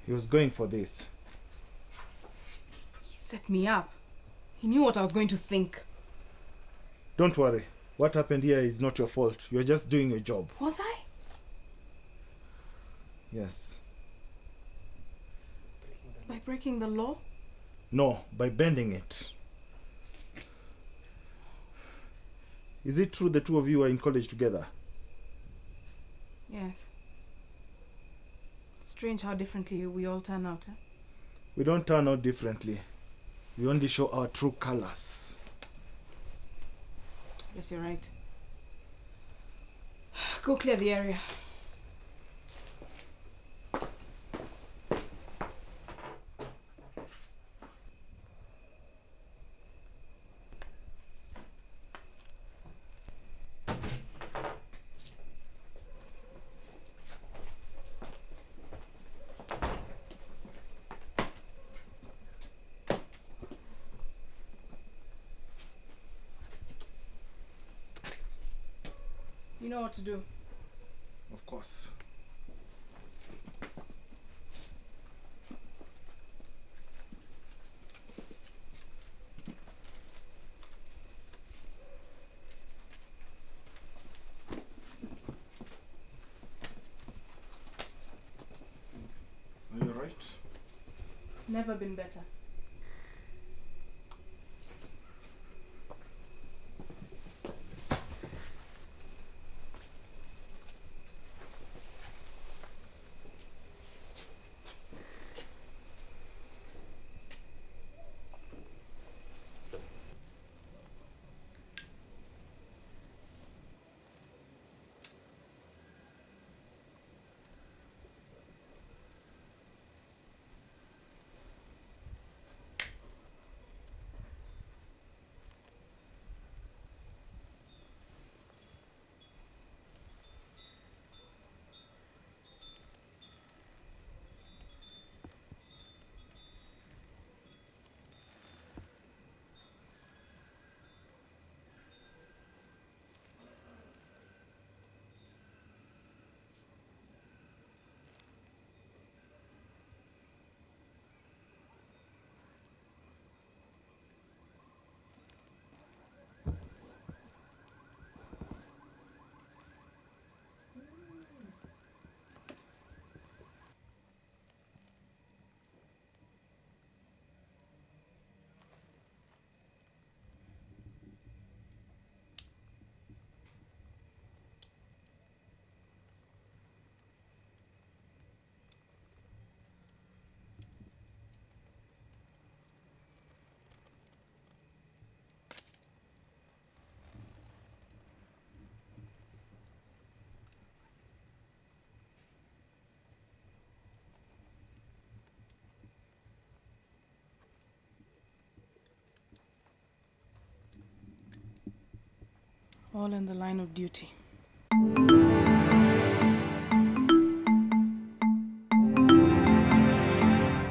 He was going for this. He set me up. He knew what I was going to think. Don't worry. What happened here is not your fault. You're just doing your job. Was I? Yes. By breaking the law? No, by bending it. Is it true the two of you are in college together? Yes. Strange how differently we all turn out, eh? We don't turn out differently. We only show our true colors. Yes, you're right. Go clear the area. You know what to do. Of course. Never been better. All in the line of duty.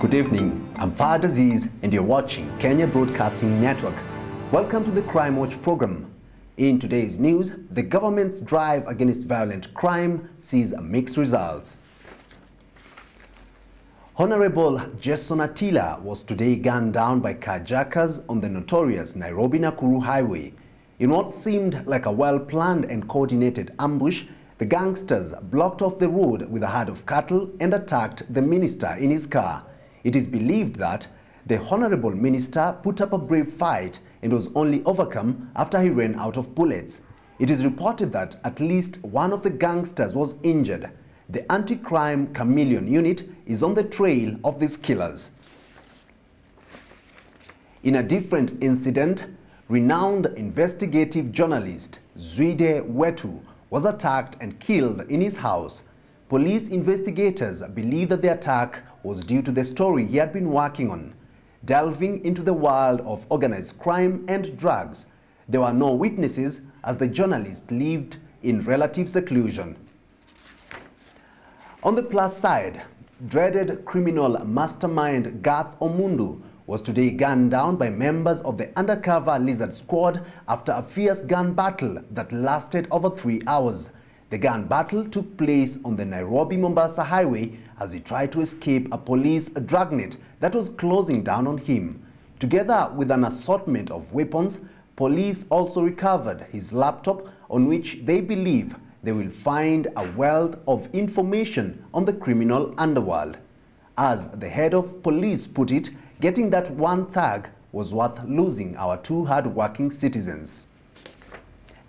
Good evening, I'm Fahad Aziz and you're watching Kenya Broadcasting Network. Welcome to the Crime Watch program. In today's news, the government's drive against violent crime sees mixed results. Honorable Jason Atila was today gunned down by carjackers on the notorious Nairobi-Nakuru highway. In what seemed like a well-planned and coordinated ambush, the gangsters blocked off the road with a herd of cattle and attacked the minister in his car. It is believed that the Honorable Minister put up a brave fight and was only overcome after he ran out of bullets. It is reported that at least one of the gangsters was injured. The anti-crime chameleon unit is on the trail of these killers. In a different incident, renowned investigative journalist Zwide Wetu was attacked and killed in his house. Police investigators believe that the attack was due to the story he had been working on, delving into the world of organized crime and drugs. There were no witnesses as the journalist lived in relative seclusion. On the plus side, dreaded criminal mastermind Garth Omundu was today gunned down by members of the undercover Lizard Squad after a fierce gun battle that lasted over 3 hours. The gun battle took place on the Nairobi-Mombasa highway as he tried to escape a police dragnet that was closing down on him. Together with an assortment of weapons, police also recovered his laptop on which they believe they will find a wealth of information on the criminal underworld. As the head of police put it, getting that one thug was worth losing our 2 hard-working citizens.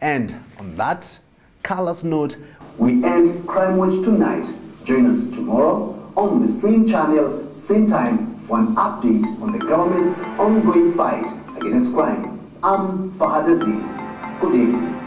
And on that callous note, we end Crime Watch tonight. Join us tomorrow on the same channel, same time for an update on the government's ongoing fight against crime. I'm Fahad Aziz. Good evening.